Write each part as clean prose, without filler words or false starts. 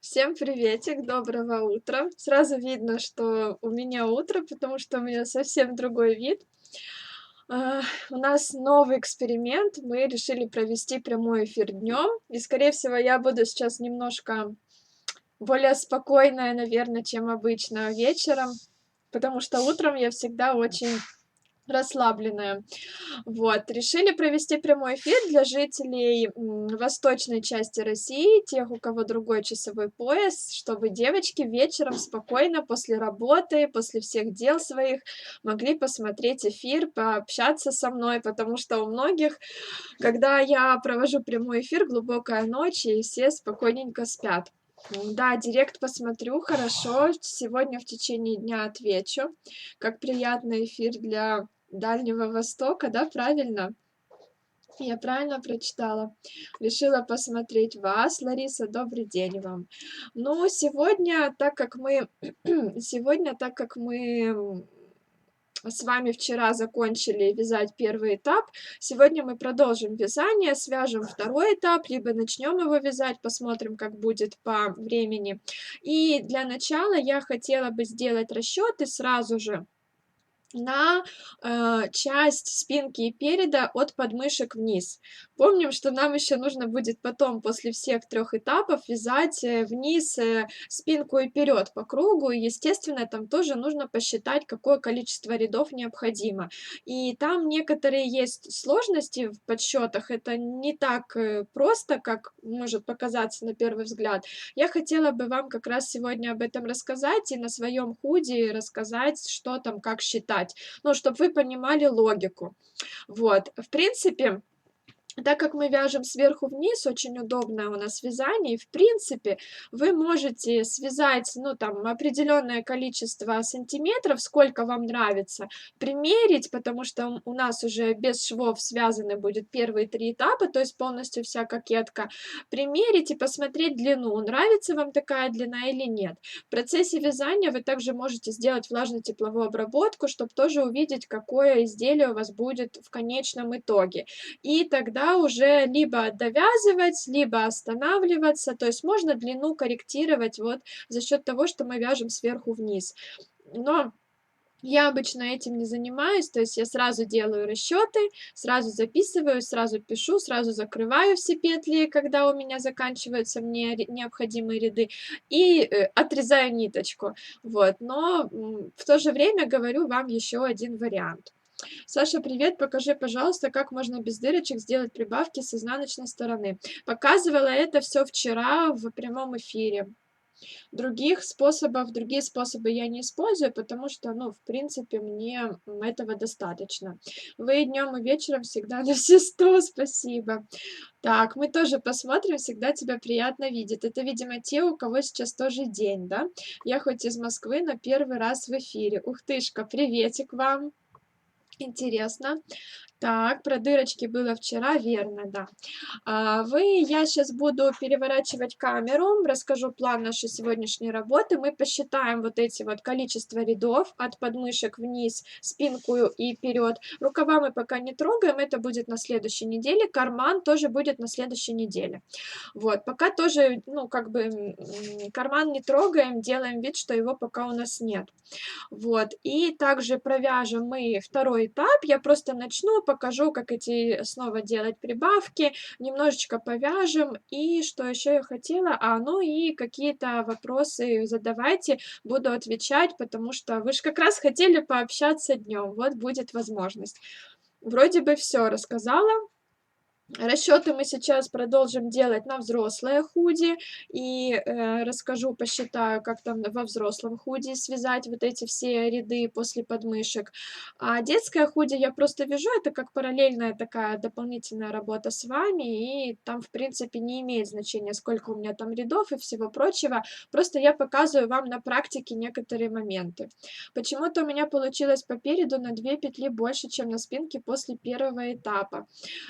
Всем приветик, доброго утра. Сразу видно, что у меня утро, потому что у меня совсем другой вид. У нас новый эксперимент. Мы решили провести прямой эфир днем. И, скорее всего, я буду сейчас немножко более спокойная, наверное, чем обычно вечером, потому что утром я всегда очень расслабленная. Вот, решили провести прямой эфир для жителей восточной части России, тех, у кого другой часовой пояс, чтобы девочки вечером спокойно после работы, после всех дел своих могли посмотреть эфир, пообщаться со мной, потому что у многих, когда я провожу прямой эфир, глубокая ночь, и все спокойненько спят. Да, директ посмотрю, хорошо. Сегодня в течение дня отвечу. Как приятный эфир для Дальнего Востока, да, правильно? Я правильно прочитала? Решила посмотреть вас. Лариса, добрый день вам. Ну, сегодня, так как мы с вами вчера закончили вязать первый этап, сегодня мы продолжим вязание, свяжем второй этап, либо начнем его вязать, посмотрим, как будет по времени. И для начала я хотела бы сделать расчеты сразу же на часть спинки и переда от подмышек вниз. Помним, что нам еще нужно будет потом, после всех 3 этапов, вязать вниз спинку и вперед по кругу. И, естественно, там тоже нужно посчитать, какое количество рядов необходимо. И там некоторые есть сложности в подсчетах. Это не так просто, как может показаться на первый взгляд. Я хотела бы вам как раз сегодня об этом рассказать и на своем худи рассказать, что там, как считать. Ну, чтобы вы понимали логику. Вот, в принципе, так как мы вяжем сверху вниз, очень удобное у нас вязание, и в принципе вы можете связать, ну, там, определенное количество сантиметров, сколько вам нравится, примерить, потому что у нас уже без швов связаны будет первые 3 этапа, то есть полностью вся кокетка, примерить и посмотреть длину, нравится вам такая длина или нет. В процессе вязания вы также можете сделать влажно-тепловую обработку, чтобы тоже увидеть, какое изделие у вас будет в конечном итоге. И тогда уже либо довязывать, либо останавливаться. То есть можно длину корректировать вот за счет того, что мы вяжем сверху вниз. Но я обычно этим не занимаюсь, то есть я сразу делаю расчеты, сразу записываю, сразу пишу, сразу закрываю все петли, когда у меня заканчиваются мне необходимые ряды, и отрезаю ниточку. Вот. Но в то же время говорю вам еще один вариант. Саша, привет, покажи, пожалуйста, как можно без дырочек сделать прибавки с изнаночной стороны. Показывала это все вчера в прямом эфире. Другие способы я не использую, потому что, ну, в принципе, мне этого достаточно. Вы днем и вечером всегда на все 100, спасибо. Так, мы тоже посмотрим, всегда тебя приятно видеть. Это, видимо, те, у кого сейчас тоже день, да? Я хоть из Москвы, но первый раз в эфире. Ух тышка, приветик вам. Интересно. Так, про дырочки было вчера, верно, да. Я сейчас буду переворачивать камеру, расскажу план нашей сегодняшней работы. Мы посчитаем вот эти вот количество рядов от подмышек вниз, спинку и вперед. Рукава мы пока не трогаем, это будет на следующей неделе. Карман тоже будет на следующей неделе. Вот, пока тоже, ну, как бы карман не трогаем, делаем вид, что его пока у нас нет. Вот, и также провяжем мы второй этап. Я просто начну, покажу, как эти снова делать прибавки, немножечко повяжем. И что еще я хотела? Ну и какие-то вопросы задавайте, буду отвечать, потому что вы же как раз хотели пообщаться днем. Вот будет возможность. Вроде бы все рассказала. Расчеты мы сейчас продолжим делать на взрослое худи, и расскажу, посчитаю, как там во взрослом худи связать вот эти все ряды после подмышек. А детское худи я просто вяжу, это как параллельная такая дополнительная работа с вами, и там, в принципе, не имеет значения, сколько у меня там рядов и всего прочего, просто я показываю вам на практике некоторые моменты. Почему-то у меня получилось по переду на 2 петли больше, чем на спинке после первого этапа.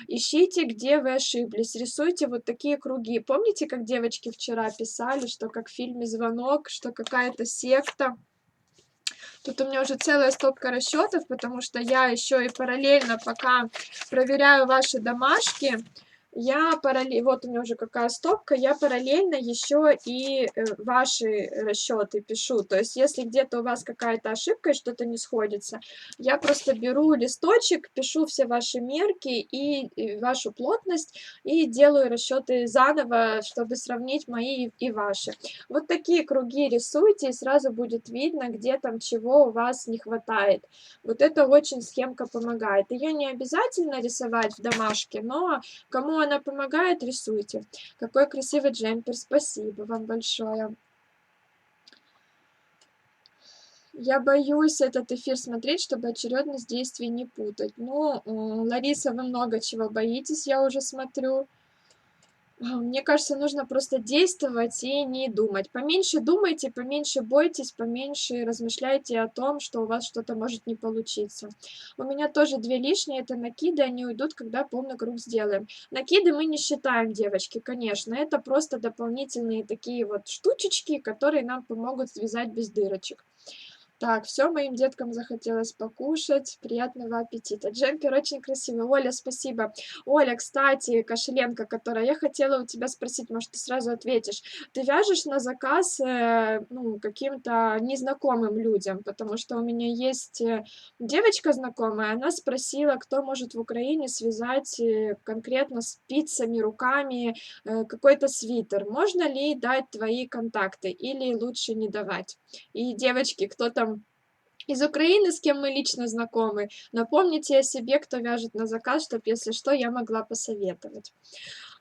Ищите, где вы ошиблись, рисуйте вот такие круги. Помните, как девочки вчера писали, что как в фильме «Звонок», что какая-то секта? Тут у меня уже целая стопка расчетов, потому что я еще и параллельно, пока проверяю ваши домашки, Я параллельно, вот у меня уже какая стопка, я параллельно еще и ваши расчеты пишу. То есть, если где-то у вас какая-то ошибка и что-то не сходится, я просто беру листочек, пишу все ваши мерки и вашу плотность и делаю расчеты заново, чтобы сравнить мои и ваши. Вот такие круги рисуйте, и сразу будет видно, где там чего у вас не хватает. Вот это очень схемка помогает. Ее не обязательно рисовать в домашке, но кому она помогает, рисуйте. Какой красивый джемпер, спасибо вам большое. Я боюсь этот эфир смотреть, чтобы очередность действий не путать. Ну, Лариса, вы много чего боитесь, я уже смотрю. Мне кажется, нужно просто действовать и не думать. Поменьше думайте, поменьше бойтесь, поменьше размышляйте о том, что у вас что-то может не получиться. У меня тоже 2 лишние, это накиды, они уйдут, когда полный круг сделаем. Накиды мы не считаем, девочки, конечно, это просто дополнительные такие вот штучечки, которые нам помогут связать без дырочек. Так, все, моим деткам захотелось покушать. Приятного аппетита. Джемпер очень красивый. Оля, спасибо. Оля, кстати, Кошеленко, которая, я хотела у тебя спросить, может, ты сразу ответишь. Ты вяжешь на заказ, ну, каким-то незнакомым людям? Потому что у меня есть девочка знакомая, она спросила, кто может в Украине связать конкретно спицами, руками какой-то свитер. Можно ли дать твои контакты или лучше не давать? И, девочки, кто там из Украины, с кем мы лично знакомы, напомните о себе, кто вяжет на заказ, чтобы, если что, я могла посоветовать.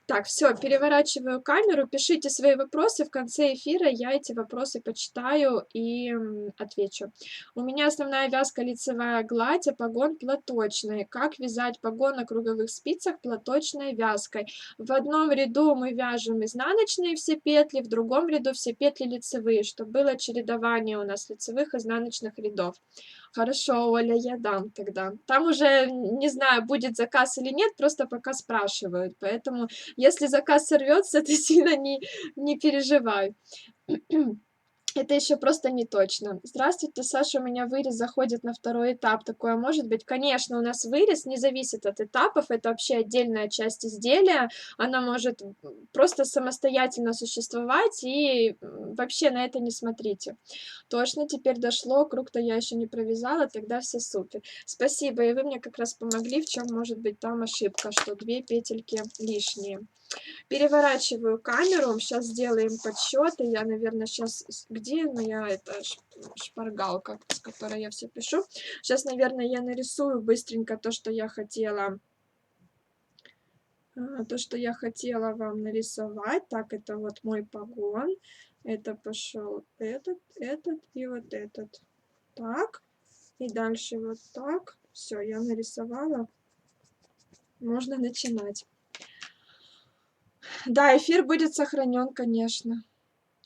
Так, все, переворачиваю камеру, пишите свои вопросы, в конце эфира я эти вопросы почитаю и отвечу. У меня основная вязка лицевая гладь, а погон платочный. Как вязать погон на круговых спицах платочной вязкой? В одном ряду мы вяжем изнаночные все петли, в другом ряду все петли лицевые, чтобы было чередование у нас лицевых и изнаночных рядов. Хорошо, Оля, я дам тогда. Там уже, не знаю, будет заказ или нет, просто пока спрашивают, поэтому если заказ сорвется, ты сильно не переживай. Это еще просто не точно. Здравствуйте, Саша, у меня вырез заходит на второй этап. Такое может быть? Конечно, у нас вырез не зависит от этапов, это вообще отдельная часть изделия. Она может просто самостоятельно существовать, и вообще на это не смотрите. Точно, теперь дошло, круг-то я еще не провязала, тогда все супер. Спасибо, и вы мне как раз помогли, в чем может быть там ошибка, что 2 петельки лишние. Переворачиваю камеру, сейчас сделаем подсчеты. Я, наверное, сейчас... Где моя эта шпаргалка, с которой я все пишу? Сейчас, наверное, я нарисую быстренько то, что я хотела... То, что я хотела вам нарисовать. Так, это вот мой погон. Это пошел этот и вот этот. Так. И дальше вот так. Все, я нарисовала. Можно начинать. Да, эфир будет сохранен, конечно.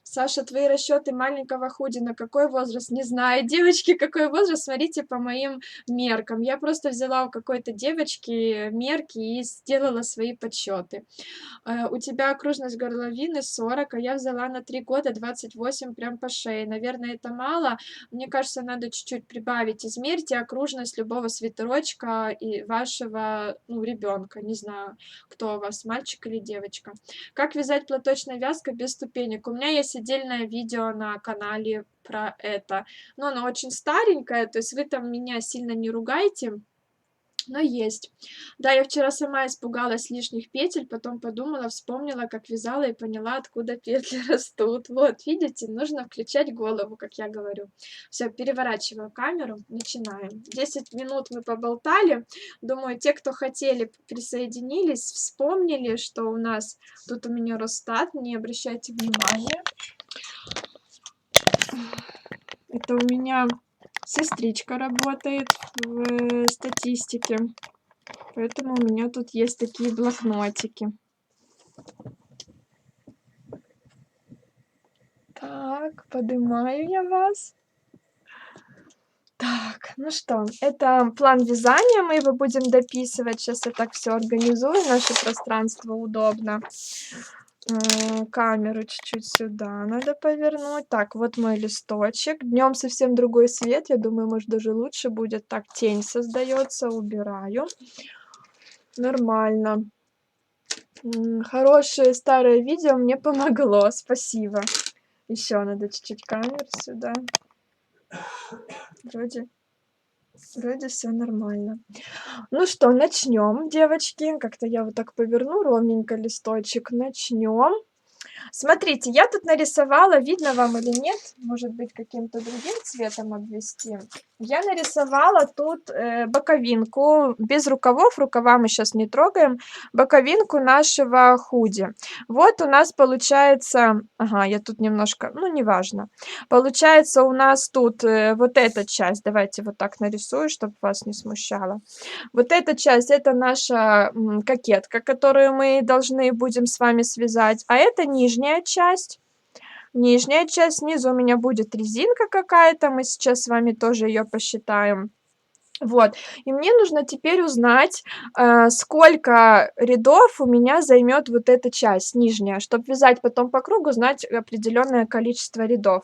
Саша, твои расчеты маленького худи на какой возраст? Не знаю, девочки, какой возраст, смотрите по моим меркам. Я просто взяла у какой-то девочки мерки и сделала свои подсчеты. У тебя окружность горловины 40, а я взяла на 3 года 28 прям по шее. Наверное, это мало. Мне кажется, надо чуть-чуть прибавить. Измерьте окружность любого свитерочка и вашего, ну, ребенка. Не знаю, кто у вас, мальчик или девочка. Как вязать платочной вязкой без ступенек? У меня есть отдельное видео на канале про это. Но оно очень старенькое, то есть вы там меня сильно не ругайте. Но есть. Да, я вчера сама испугалась лишних петель, потом подумала, вспомнила, как вязала и поняла, откуда петли растут. Вот, видите, нужно включать голову, как я говорю. Все, переворачиваю камеру, начинаем. 10 минут мы поболтали. Думаю, те, кто хотели, присоединились, вспомнили, что у нас тут у меня Росстат, не обращайте внимания. Это у меня сестричка работает в статистике. Поэтому у меня тут есть такие блокнотики. Так, поднимаю я вас. Так, ну что, это план вязания, мы его будем дописывать. Сейчас я так все организую, наше пространство удобно. Камеру чуть-чуть сюда надо повернуть. Так, вот мой листочек. Днем совсем другой свет, я думаю, может даже лучше будет. Так, тень создается, убираю. Нормально. Хорошее старое видео мне помогло, спасибо. Еще надо чуть-чуть камеру сюда. Вроде все нормально. Ну что, начнем, девочки. Как-то я вот так поверну ровненько листочек. Начнем. Смотрите, я тут нарисовала, видно вам или нет, может быть, каким-то другим цветом обвести. Я нарисовала тут боковинку, без рукавов, рукава мы сейчас не трогаем, боковинку нашего худи. Вот у нас получается, ага, я тут немножко, ну, неважно. Получается у нас тут вот эта часть, давайте вот так нарисую, чтобы вас не смущало. Вот эта часть, это наша кокетка, которую мы должны будем с вами связать, а это нижняя часть. Нижняя часть, снизу у меня будет резинка какая-то, мы сейчас с вами тоже ее посчитаем. Вот, и мне нужно теперь узнать, сколько рядов у меня займет вот эта часть нижняя, чтобы вязать потом по кругу, знать определенное количество рядов.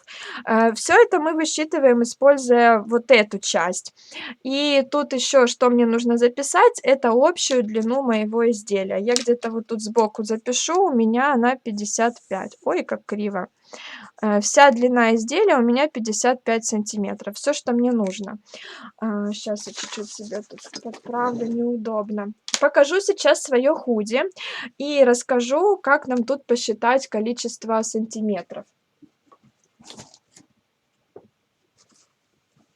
Все это мы высчитываем, используя вот эту часть. И тут еще, что мне нужно записать, это общую длину моего изделия. Я где-то вот тут сбоку запишу, у меня она 55. Ой, как криво. Вся длина изделия у меня 55 сантиметров. Все, что мне нужно. Сейчас я чуть-чуть себе тут подправлю, неудобно. Покажу сейчас свое худи и расскажу, как нам тут посчитать количество сантиметров.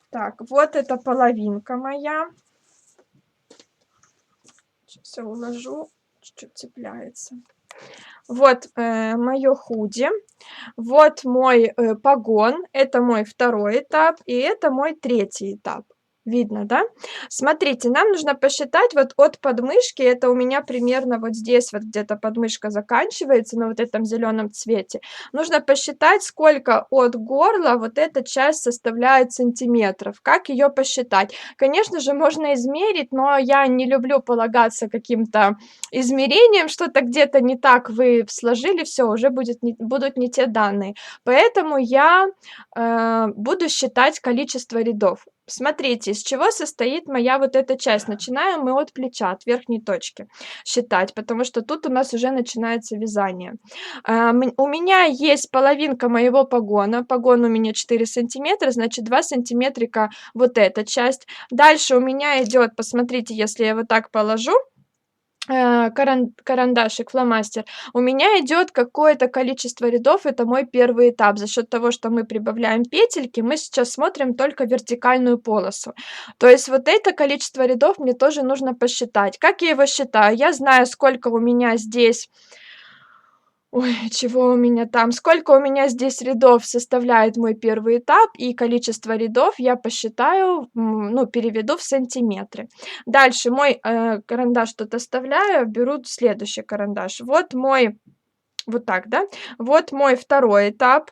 Так, вот эта половинка моя. Сейчас я уложу, чуть-чуть цепляется. Вот мое худи, вот мой погон, это мой второй этап, и это мой третий этап. Видно, да? Смотрите, нам нужно посчитать вот от подмышки, это у меня примерно вот здесь вот где-то подмышка заканчивается, на вот этом зеленом цвете. Нужно посчитать, сколько от горла вот эта часть составляет сантиметров. Как ее посчитать? Конечно же, можно измерить, но я не люблю полагаться каким-то измерением, что-то где-то не так вы сложили, все, уже будут не те данные. Поэтому я буду считать количество рядов. Смотрите, из чего состоит моя вот эта часть. Начинаем мы от плеча, от верхней точки считать, потому что тут у нас уже начинается вязание. У меня есть половинка моего погона. Погон у меня 4 сантиметра, значит 2 сантиметрика вот эта часть. Дальше у меня идет, посмотрите, если я вот так положу, карандашик, фломастер, у меня идет какое-то количество рядов, это мой первый этап. За счет того, что мы прибавляем петельки, мы сейчас смотрим только вертикальную полосу. То есть вот это количество рядов мне тоже нужно посчитать. Как я его считаю? Я знаю, сколько у меня здесь. Ой, чего у меня там? Сколько у меня здесь рядов составляет мой первый этап, и количество рядов я посчитаю, ну, переведу в сантиметры. Дальше мой карандаш тут оставляю, беру следующий карандаш. Вот мой, вот так, да? Вот мой второй этап.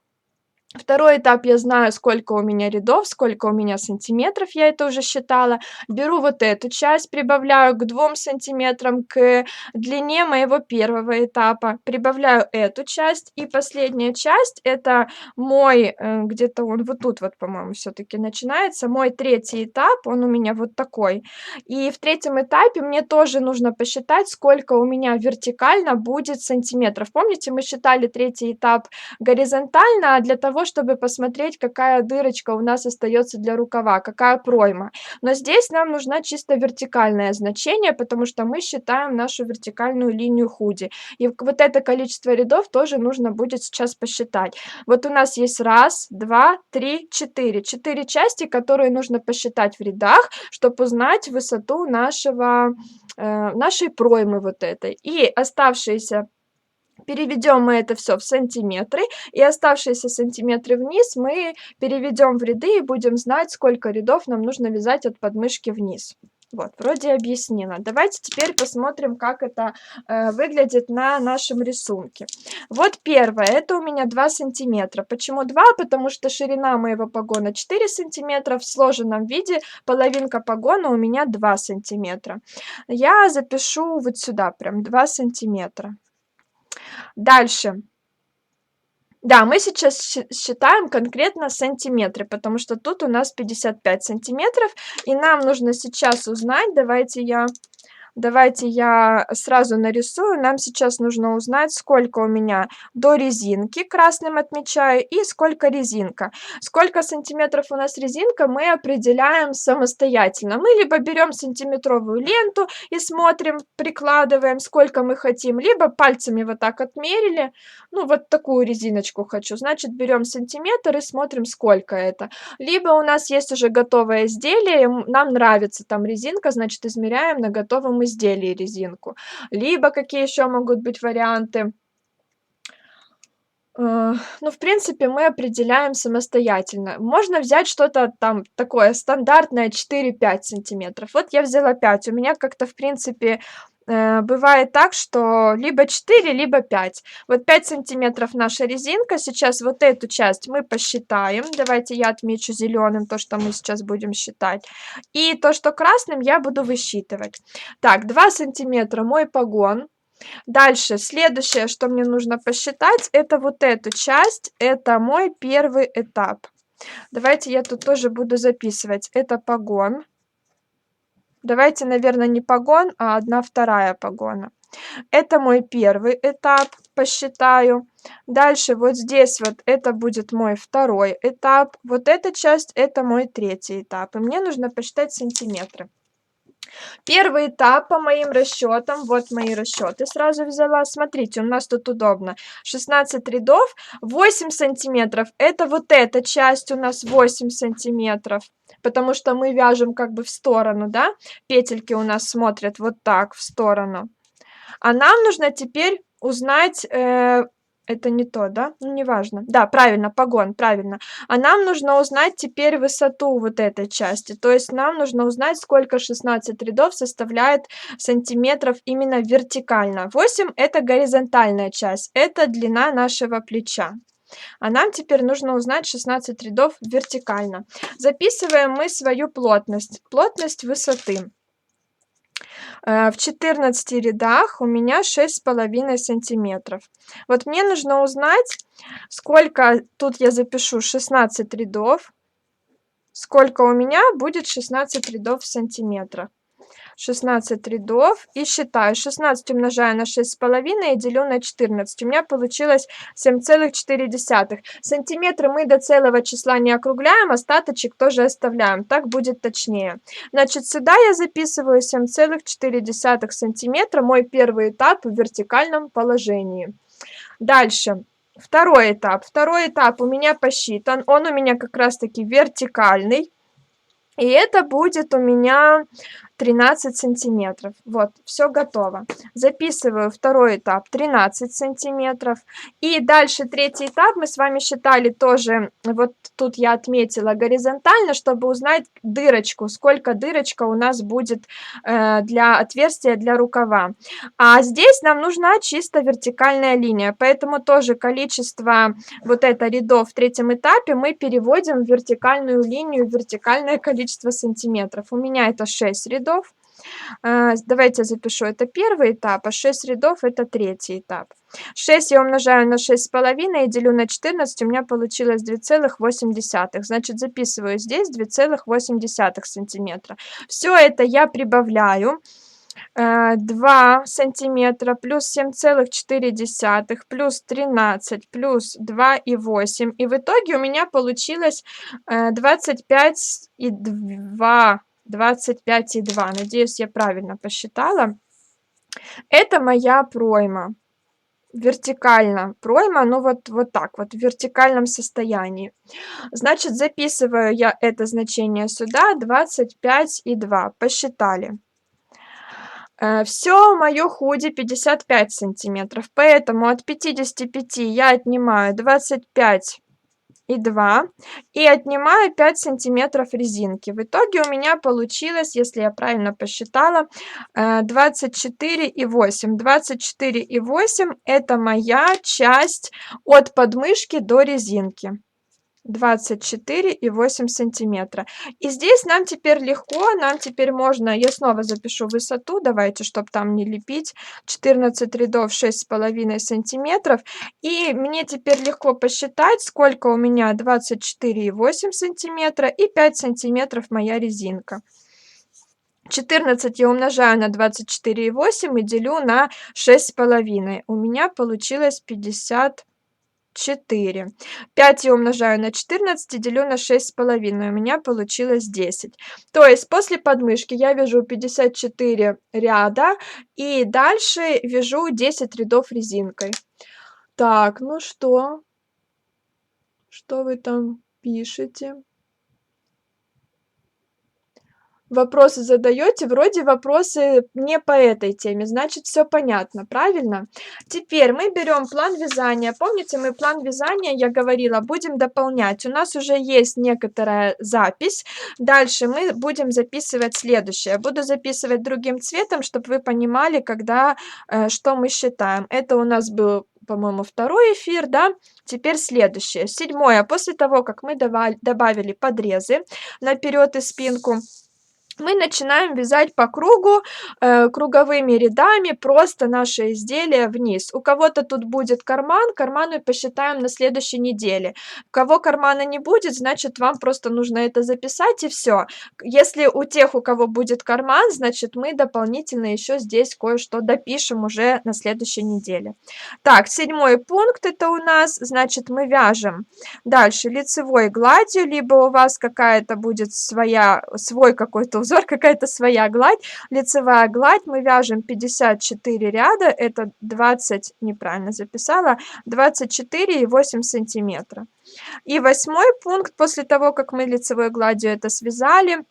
Второй этап, я знаю, сколько у меня рядов, сколько у меня сантиметров, я это уже считала. Беру вот эту часть, прибавляю к 2 сантиметрам, к длине моего первого этапа, прибавляю эту часть. И последняя часть, это мой, где-то он вот тут вот, по-моему, все-таки начинается, мой третий этап, он у меня вот такой. И в третьем этапе мне тоже нужно посчитать, сколько у меня вертикально будет сантиметров. Помните, мы считали третий этап горизонтально для того, чтобы посмотреть, какая дырочка у нас остается для рукава, какая пройма. Но здесь нам нужна чисто вертикальное значение, потому что мы считаем нашу вертикальную линию худи. И вот это количество рядов тоже нужно будет сейчас посчитать. Вот у нас есть 1, 2, 3, 4. 4 части, которые нужно посчитать в рядах, чтобы узнать высоту нашей проймы вот этой. И оставшиеся переведем мы это все в сантиметры, и оставшиеся сантиметры вниз мы переведем в ряды и будем знать, сколько рядов нам нужно вязать от подмышки вниз. Вот, вроде объяснила. Давайте теперь посмотрим, как это выглядит на нашем рисунке. Вот первое, это у меня 2 сантиметра. Почему 2? Потому что ширина моего погона 4 сантиметра, в сложенном виде половинка погона у меня 2 сантиметра. Я запишу вот сюда прям 2 сантиметра. Дальше. Да, мы сейчас считаем конкретно сантиметры, потому что тут у нас 55 сантиметров, и нам нужно сейчас узнать, давайте я Давайте я сразу нарисую. Нам сейчас нужно узнать, сколько у меня до резинки, красным отмечаю, и сколько резинка. Сколько сантиметров у нас резинка, мы определяем самостоятельно. Мы либо берем сантиметровую ленту и смотрим, прикладываем, сколько мы хотим, либо пальцами вот так отмерили. Ну, вот такую резиночку хочу. Значит, берем сантиметр и смотрим, сколько это. Либо у нас есть уже готовое изделие, нам нравится там резинка, значит, измеряем на готовом изделии резинку. Либо какие еще могут быть варианты? Ну, в принципе, мы определяем самостоятельно. Можно взять что-то там такое стандартное 4-5 сантиметров. Вот я взяла 5. У меня как-то, в принципе, бывает так, что либо 4, либо 5. Вот 5 сантиметров наша резинка. Сейчас вот эту часть мы посчитаем. Давайте я отмечу зеленым то, что мы сейчас будем считать. И то, что красным, я буду высчитывать. Так, 2 сантиметра мой погон. Дальше, следующее, что мне нужно посчитать, это вот эту часть, это мой первый этап. Давайте я тут тоже буду записывать. Это погон. Давайте, наверное, не погон, а 1/2 погона. Это мой первый этап, посчитаю. Дальше вот здесь вот это будет мой второй этап. Вот эта часть, это мой третий этап. И мне нужно посчитать сантиметры. Первый этап по моим расчетам, вот мои расчеты сразу взяла. Смотрите, у нас тут удобно. 16 рядов, 8 сантиметров. Это вот эта часть у нас 8 сантиметров, потому что мы вяжем как бы в сторону, да? Петельки у нас смотрят вот так в сторону. А нам нужно теперь узнать, это не то, да? Ну, неважно. Да, правильно, погон, правильно. А нам нужно узнать теперь высоту вот этой части. То есть нам нужно узнать, сколько 16 рядов составляет сантиметров именно вертикально. 8 это горизонтальная часть, это длина нашего плеча. А нам теперь нужно узнать 16 рядов вертикально. Записываем мы свою плотность высоты. В 14 рядах у меня 6,5 сантиметров. Вот мне нужно узнать, сколько, тут я запишу 16 рядов, сколько у меня будет 16 рядов в сантиметрах. 16 рядов и считаю. 16 умножаю на 6,5 и делю на 14. У меня получилось 7,4. Сантиметры мы до целого числа не округляем, остаточек тоже оставляем. Так будет точнее. Значит, сюда я записываю 7,4 сантиметра. Мой первый этап в вертикальном положении. Дальше. Второй этап. Второй этап у меня посчитан. Он у меня как раз-таки вертикальный. И это будет у меня 13 сантиметров. Вот, все готово. Записываю второй этап 13 сантиметров. И дальше третий этап мы с вами считали тоже, вот тут я отметила горизонтально, чтобы узнать дырочку, сколько дырочка у нас будет для отверстия для рукава. А здесь нам нужна чисто вертикальная линия, поэтому тоже количество вот это рядов в третьем этапе мы переводим в вертикальную линию, в вертикальное количество сантиметров. У меня это 6 рядов. Давайте я запишу, это первый этап, а 6 рядов это третий этап. 6 я умножаю на 6,5 и делю на 14, у меня получилось 2,8. Значит, записываю здесь 2,8 сантиметра. Все это я прибавляю. 2 сантиметра плюс 7,4 плюс 13 плюс 2,8. И в итоге у меня получилось 25,2. 25,2. Надеюсь, я правильно посчитала. Это моя пройма. Вертикально пройма, ну вот так вот, в вертикальном состоянии. Значит, записываю я это значение сюда, 25,2. Посчитали. Все мое худи 55 сантиметров, поэтому от 55 я отнимаю 25,2 и отнимаю 5 сантиметров резинки. В итоге у меня получилось, если я правильно посчитала, 24,8. 24,8 это моя часть от подмышки до резинки. 24,8 сантиметра. И здесь нам теперь легко, нам теперь можно, я снова запишу высоту, давайте, чтобы там не лепить, 14 рядов 6,5 сантиметров. И мне теперь легко посчитать, сколько у меня 24,8 сантиметра и 5 сантиметров моя резинка. 14 я умножаю на 24,8 и делю на 6,5. У меня получилось 54. 5 я умножаю на 14 и делю на 6,5. У меня получилось 10. То есть после подмышки я вяжу 54 ряда и дальше вяжу 10 рядов резинкой. Так, ну что? Что вы там пишете? Вопросы задаете, вроде вопросы не по этой теме, значит, все понятно, правильно? Теперь мы берем план вязания. Помните, мы план вязания, я говорила, будем дополнять. У нас уже есть некоторая запись. Дальше мы будем записывать следующее. Я буду записывать другим цветом, чтобы вы понимали, когда, что мы считаем. Это у нас был, по-моему, второй эфир, да? Теперь следующее. 7. После того, как мы добавили подрезы наперед и спинку, мы начинаем вязать по кругу, круговыми рядами просто наше изделие вниз. У кого-то тут будет карман, карман мы посчитаем на следующей неделе. У кого кармана не будет, значит, вам просто нужно это записать и все. Если у тех, у кого будет карман, значит, мы дополнительно еще здесь кое-что допишем уже на следующей неделе. Так, 7 пункт это у нас, значит, мы вяжем дальше лицевой гладью, либо у вас какая-то будет свой какой-то узор, какая-то своя гладь. Лицевая гладь, мы вяжем 54 ряда, это 20, неправильно записала, 24,8 сантиметра. И 8 пункт, после того, как мы лицевой гладью это связали,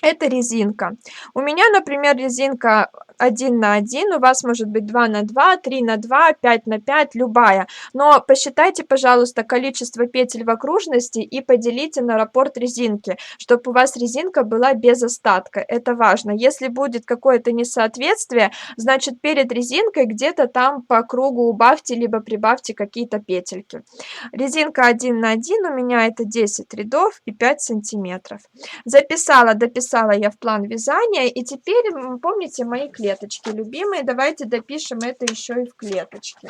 это резинка. У меня, например, резинка 1 на 1, у вас может быть 2 на 2, 3 на 2, 5 на 5, любая. Но посчитайте, пожалуйста, количество петель в окружности и поделите на раппорт резинки, чтобы у вас резинка была без остатка. Это важно. Если будет какое-то несоответствие, значит перед резинкой где-то там по кругу убавьте, либо прибавьте какие-то петельки. Резинка 1 на 1 у меня это 10 рядов и 5 сантиметров. Записала, дописала я в план вязания, и теперь, помните, мои клеточки любимые, давайте допишем это еще и в клеточке.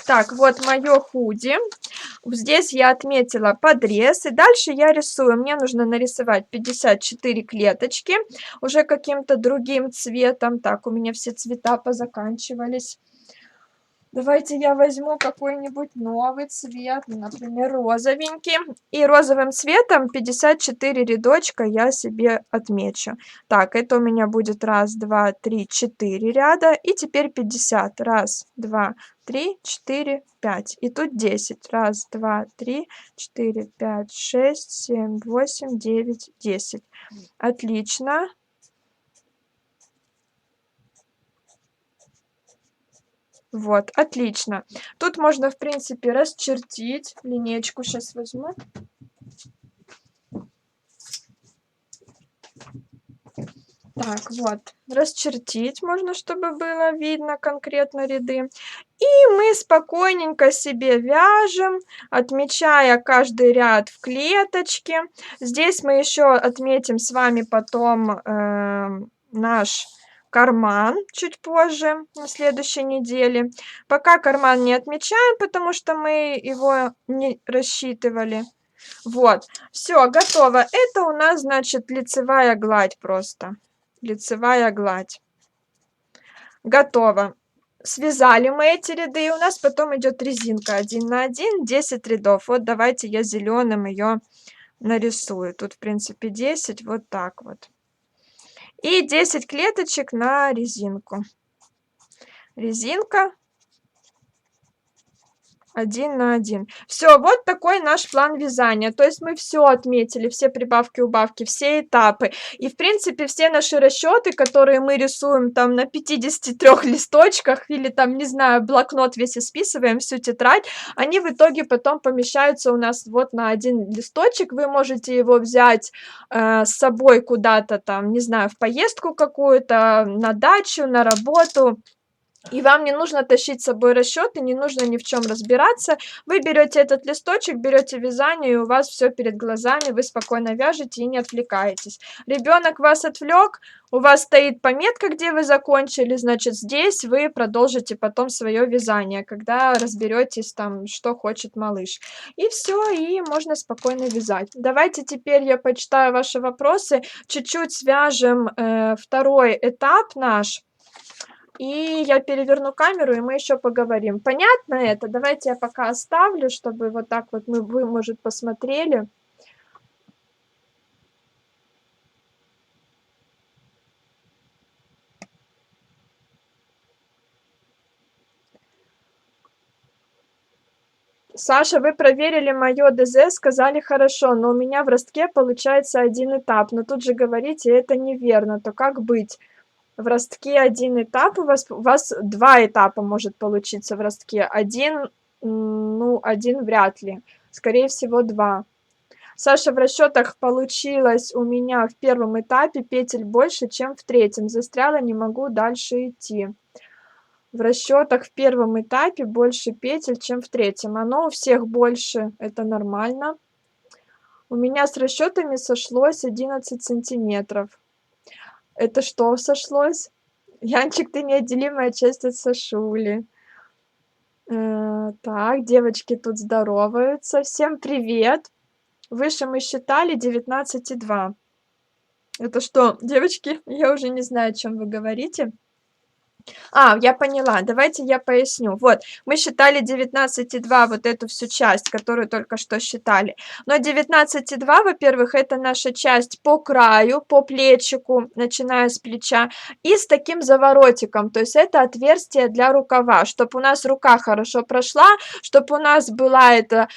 Так, вот мое худи. Здесь я отметила подрез, и дальше я рисую. Мне нужно нарисовать 54 клеточки, уже каким-то другим цветом. Так, у меня все цвета позаканчивались. Давайте я возьму какой-нибудь новый цвет, например, розовенький. И розовым цветом 54 рядочка я себе отмечу. Так, это у меня будет 1, 2, 3, 4 ряда. И теперь 50. 1, 2, 3, 4, 5. И тут 10. 1, 2, 3, 4, 5, 6, 7, 8, 9, 10. Отлично. Вот, отлично. Тут можно, в принципе, расчертить. Линейку сейчас возьму. Так, вот, расчертить можно, чтобы было видно конкретно ряды. И мы спокойненько себе вяжем, отмечая каждый ряд в клеточке. Здесь мы еще отметим с вами потом наш карман чуть позже, на следующей неделе. Пока карман не отмечаем, потому что мы его не рассчитывали. Вот, все, готово. Это у нас, значит, лицевая гладь просто. Лицевая гладь. Готово. Связали мы эти ряды, и у нас потом идет резинка 1 на 1, 10 рядов. Вот давайте я зеленым ее нарисую. Тут, в принципе, 10, вот так вот. И 10 клеточек на резинку. Резинка 1 на 1. Все, вот такой наш план вязания. То есть мы все отметили, все прибавки, убавки, все этапы. И, в принципе, все наши расчеты, которые мы рисуем там на 53 листочках или там, не знаю, блокнот весь исписываем, всю тетрадь, они в итоге потом помещаются у нас вот на один листочек. Вы можете его взять с собой куда-то там, не знаю, в поездку какую-то, на дачу, на работу. И вам не нужно тащить с собой расчеты, не нужно ни в чем разбираться. Вы берете этот листочек, берете вязание, и у вас все перед глазами, вы спокойно вяжете и не отвлекаетесь. Ребенок вас отвлек, у вас стоит пометка, где вы закончили, значит, здесь вы продолжите потом свое вязание, когда разберетесь там, что хочет малыш. И все, и можно спокойно вязать. Давайте теперь я почитаю ваши вопросы, чуть-чуть свяжем второй этап наш. И я переверну камеру, и мы еще поговорим. Понятно это? Давайте я пока оставлю, чтобы вот так вот вы, может, посмотрели. Саша, вы проверили мое ДЗ, сказали хорошо, но у меня в ростке получается один этап. Но тут же говорите, это неверно. То как быть? В ростке один этап, у вас два этапа может получиться в ростке. Один, ну, один вряд ли. Скорее всего, два. Саша, в расчетах получилось у меня в первом этапе петель больше, чем в третьем. Застряла, не могу дальше идти. В расчетах в первом этапе больше петель, чем в третьем. Оно у всех больше, это нормально. У меня с расчетами сошлось 11 сантиметров. Это что сошлось? Янчик, ты неотделимая часть от Сашули. Так, девочки тут здороваются. Всем привет. Выше мы считали 19,2. Это что, девочки? Я уже не знаю, о чем вы говорите. Я поняла. Давайте я поясню. Вот, мы считали 19,2, вот эту всю часть, которую только что считали. Но 19,2, во-первых, это наша часть по краю, по плечику, начиная с плеча, и с таким заворотиком. То есть это отверстие для рукава, чтобы у нас рука хорошо прошла, чтобы у нас была эта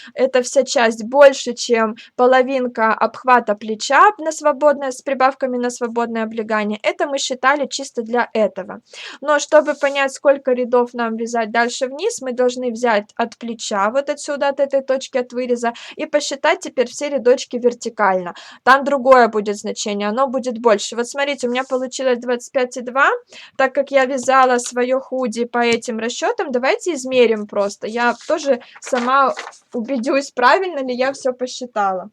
вся часть больше, чем половинка обхвата плеча на свободное, с прибавками на свободное облегание. Это мы считали чисто для этого. Но чтобы понять, сколько рядов нам вязать дальше вниз, мы должны взять от плеча, вот отсюда, от этой точки, от выреза, и посчитать теперь все рядочки вертикально. Там другое будет значение, оно будет больше. Вот смотрите, у меня получилось 25,2, так как я вязала свое худи по этим расчетам, давайте измерим просто. Я тоже сама убедюсь, правильно ли я все посчитала.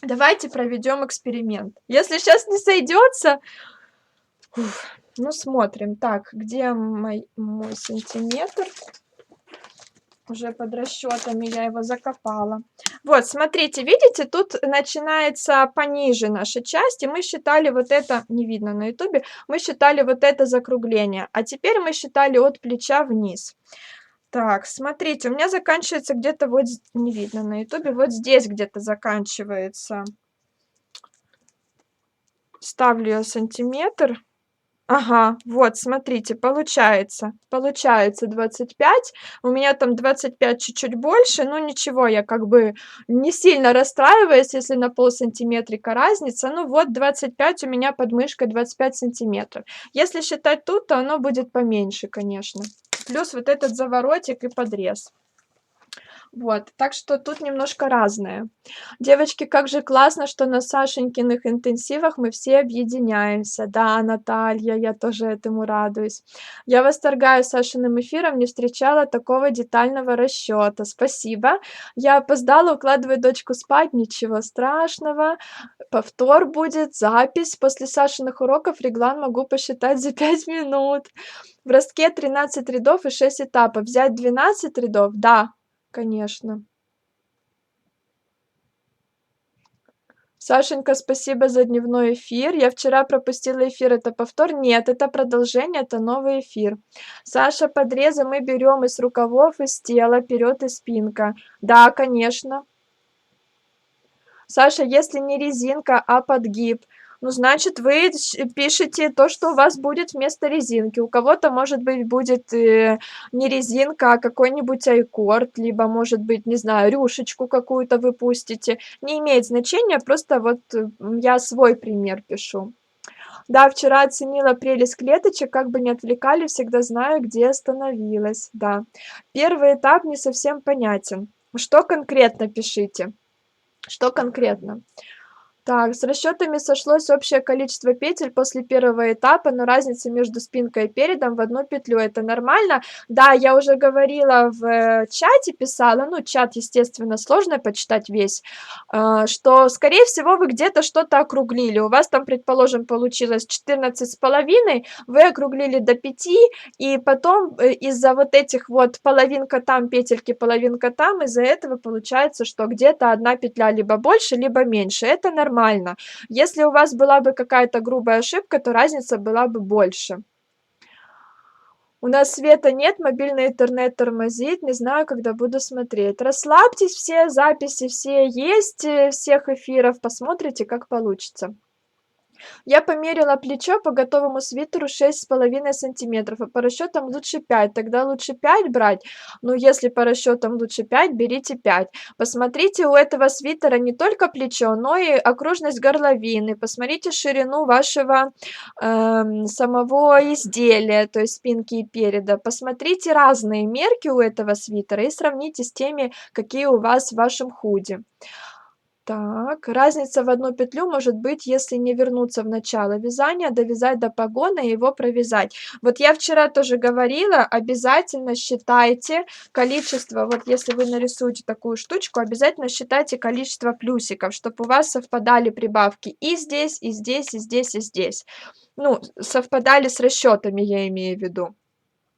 Давайте проведем эксперимент. Если сейчас не сойдется... Ну, смотрим. Так, где мой сантиметр? Уже под расчетами я его закопала. Вот, смотрите, видите, тут начинается пониже наша часть, и мы считали вот это, не видно на ютубе, мы считали вот это закругление, а теперь мы считали от плеча вниз. Так, смотрите, у меня заканчивается где-то вот, не видно на ютубе, вот здесь где-то заканчивается. Ставлю я сантиметр. Ага, вот, смотрите, получается 25, у меня там 25 чуть-чуть больше, но ничего, я как бы не сильно расстраиваюсь, если на полсантиметрика разница, ну вот 25 у меня под мышкой 25 сантиметров. Если считать тут, то оно будет поменьше, конечно. Плюс вот этот заворотик и подрез. Вот, так что тут немножко разное. Девочки, как же классно, что на Сашенькиных интенсивах мы все объединяемся. Да, Наталья, я тоже этому радуюсь. Я восторгаюсь Сашиным эфиром, не встречала такого детального расчета. Спасибо. Я опоздала, укладываю дочку спать, ничего страшного. Повтор будет, запись. После Сашиных уроков реглан могу посчитать за 5 минут. В ростке 13 рядов и 6 этапов. Взять 12 рядов? Да, конечно. Сашенька, спасибо за дневной эфир. Я вчера пропустила эфир. Это повтор? Нет, это продолжение, это новый эфир. Саша, подрезы мы берем из рукавов, из тела, вперед и спинка. Да, конечно. Саша, если не резинка, а подгиб, ну, значит, вы пишете то, что у вас будет вместо резинки. У кого-то, может быть, будет не резинка, а какой-нибудь айкорд, либо, может быть, не знаю, рюшечку какую-то вы пустите. Не имеет значения, просто вот я свой пример пишу. Да, вчера оценила прелесть клеточек, как бы не отвлекали, всегда знаю, где остановилась. Да. Первый этап не совсем понятен. Что конкретно пишите? Что конкретно? Так, с расчетами сошлось общее количество петель после первого этапа, но разница между спинкой и передом в одну петлю. Это нормально? Да, я уже говорила в чате, писала, ну, чат, естественно, сложно почитать весь, что, скорее всего, вы где-то что-то округлили. У вас там, предположим, получилось 14,5, вы округлили до 5, и потом из-за вот этих вот половинка там, петельки, половинка там, из-за этого получается, что где-то одна петля либо больше, либо меньше. Это нормально. Если у вас была бы какая-то грубая ошибка, то разница была бы больше. У нас света нет, мобильный интернет тормозит, не знаю, когда буду смотреть. Расслабьтесь, все записи, все есть, всех эфиров, посмотрите, как получится. Я померила плечо по готовому свитеру 6,5 сантиметров, а по расчетам лучше 5. Тогда лучше 5 брать. Ну, если по расчетам лучше 5, берите 5. Посмотрите у этого свитера не только плечо, но и окружность горловины. Посмотрите ширину вашего самого изделия, то есть спинки и переда. Посмотрите разные мерки у этого свитера и сравните с теми, какие у вас в вашем худи. Так, разница в одну петлю может быть, если не вернуться в начало вязания, довязать до погона и его провязать. Вот я вчера тоже говорила, обязательно считайте количество, вот если вы нарисуете такую штучку, обязательно считайте количество плюсиков, чтобы у вас совпадали прибавки и здесь, и здесь, и здесь, и здесь. Ну, совпадали с расчетами, я имею в виду.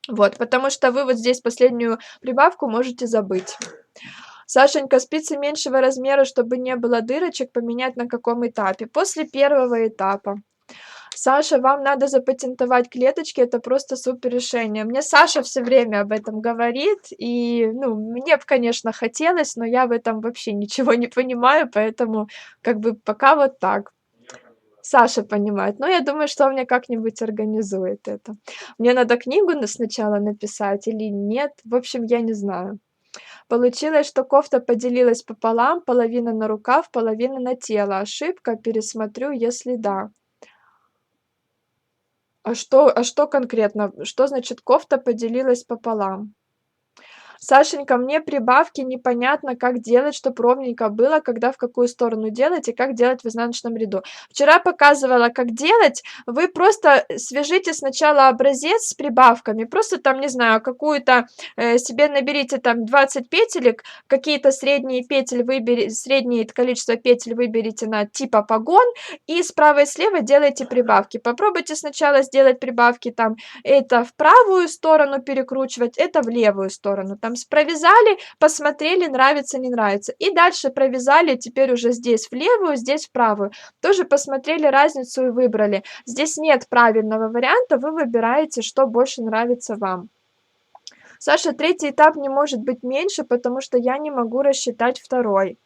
Вот, потому что вы вот здесь последнюю прибавку можете забыть. Сашенька, спицы меньшего размера, чтобы не было дырочек, поменять на каком этапе? После первого этапа. Саша, вам надо запатентовать клеточки, это просто супер решение. Мне Саша все время об этом говорит, и, ну, мне бы, конечно, хотелось, но я в этом вообще ничего не понимаю, поэтому, как бы, пока вот так. Саша понимает, но я думаю, что он мне как-нибудь организует это. Мне надо книгу сначала написать или нет, в общем, я не знаю. Получилось, что кофта поделилась пополам, половина на рукав, половина на тело. Ошибка, пересмотрю, если да. А что конкретно? Что значит кофта поделилась пополам? Сашенька, мне прибавки непонятно, как делать, чтобы ровненько было, когда в какую сторону делать и как делать в изнаночном ряду. Вчера показывала, как делать. Вы просто свяжите сначала образец с прибавками. Просто там, не знаю, какую-то себе наберите там 20 петелек, какие-то средние петель выберите, среднее количество петель выберите на типа погон и справа и слева делайте прибавки. Попробуйте сначала сделать прибавки там это в правую сторону перекручивать, это в левую сторону. Там провязали, посмотрели, нравится, не нравится. И дальше провязали, теперь уже здесь в левую, здесь в правую. Тоже посмотрели разницу и выбрали. Здесь нет правильного варианта, вы выбираете, что больше нравится вам. Саша, третий этап не может быть меньше, потому что я не могу рассчитать второй.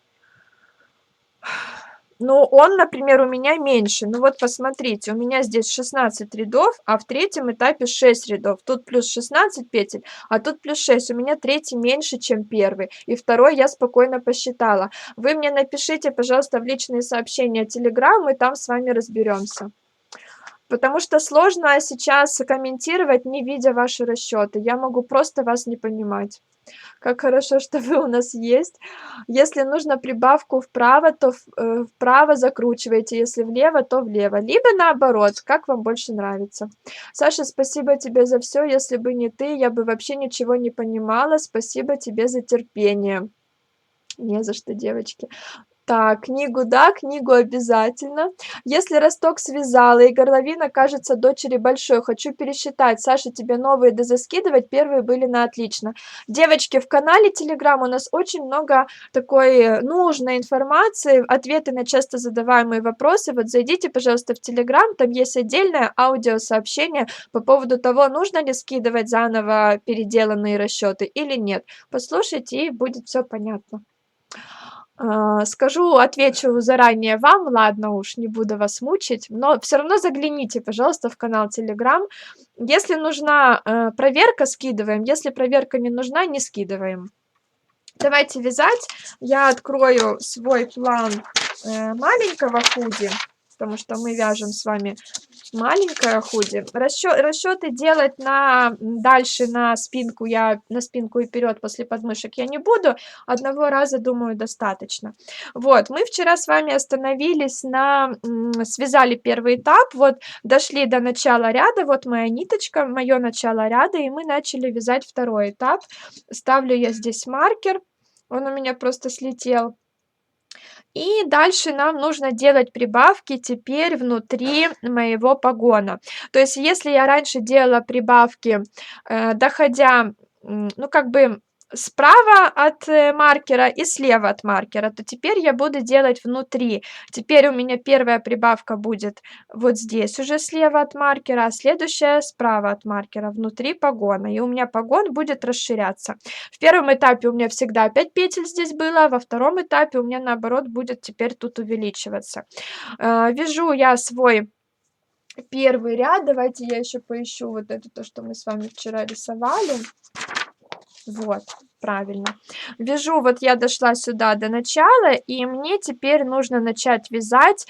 Ну, он, например, у меня меньше. Ну вот посмотрите, у меня здесь 16 рядов, а в третьем этапе 6 рядов. Тут плюс 16 петель, а тут плюс 6. У меня третий меньше, чем первый. И второй я спокойно посчитала. Вы мне напишите, пожалуйста, в личные сообщения Telegram, и там с вами разберемся. Потому что сложно сейчас комментировать, не видя ваши расчеты. Я могу просто вас не понимать. Как хорошо, что вы у нас есть. Если нужно прибавку вправо, то вправо закручивайте, если влево, то влево. Либо наоборот, как вам больше нравится. Саша, спасибо тебе за все. Если бы не ты, я бы вообще ничего не понимала. Спасибо тебе за терпение. Не за что, девочки. Так, книгу да, книгу обязательно. Если росток связала и горловина кажется дочери большой, хочу пересчитать. Саша, тебе новые дозаскидывать? Первые были на отлично. Девочки, в канале Telegram у нас очень много такой нужной информации, ответы на часто задаваемые вопросы. Вот зайдите, пожалуйста, в Telegram, там есть отдельное аудиосообщение по поводу того, нужно ли скидывать заново переделанные расчеты или нет. Послушайте, и будет все понятно. Скажу, отвечу заранее вам, ладно уж, не буду вас мучить, но все равно загляните, пожалуйста, в канал Telegram. Если нужна проверка, скидываем, если проверка не нужна, не скидываем. Давайте вязать. Я открою свой план маленького худи. потому что мы вяжем с вами маленькое худи. Расчеты делать дальше на спинку и вперед после подмышек я не буду. Одного раза, думаю, достаточно. Вот, мы вчера с вами остановились связали первый этап, вот, дошли до начала ряда, вот моя ниточка, мое начало ряда, и мы начали вязать второй этап. Ставлю я здесь маркер, он у меня просто слетел. И дальше нам нужно делать прибавки теперь внутри моего погона. То есть, если я раньше делала прибавки, доходя, ну, как бы справа от маркера и слева от маркера, то теперь я буду делать внутри. Теперь у меня первая прибавка будет вот здесь уже слева от маркера, а следующая справа от маркера, внутри погона. И у меня погон будет расширяться. В первом этапе у меня всегда 5 петель здесь было, во втором этапе у меня наоборот будет теперь тут увеличиваться. Вяжу я свой первый ряд. Давайте я еще поищу вот это, то, что мы с вами вчера рисовали. Вот, правильно. Вяжу, вот я дошла сюда до начала, и мне теперь нужно начать вязать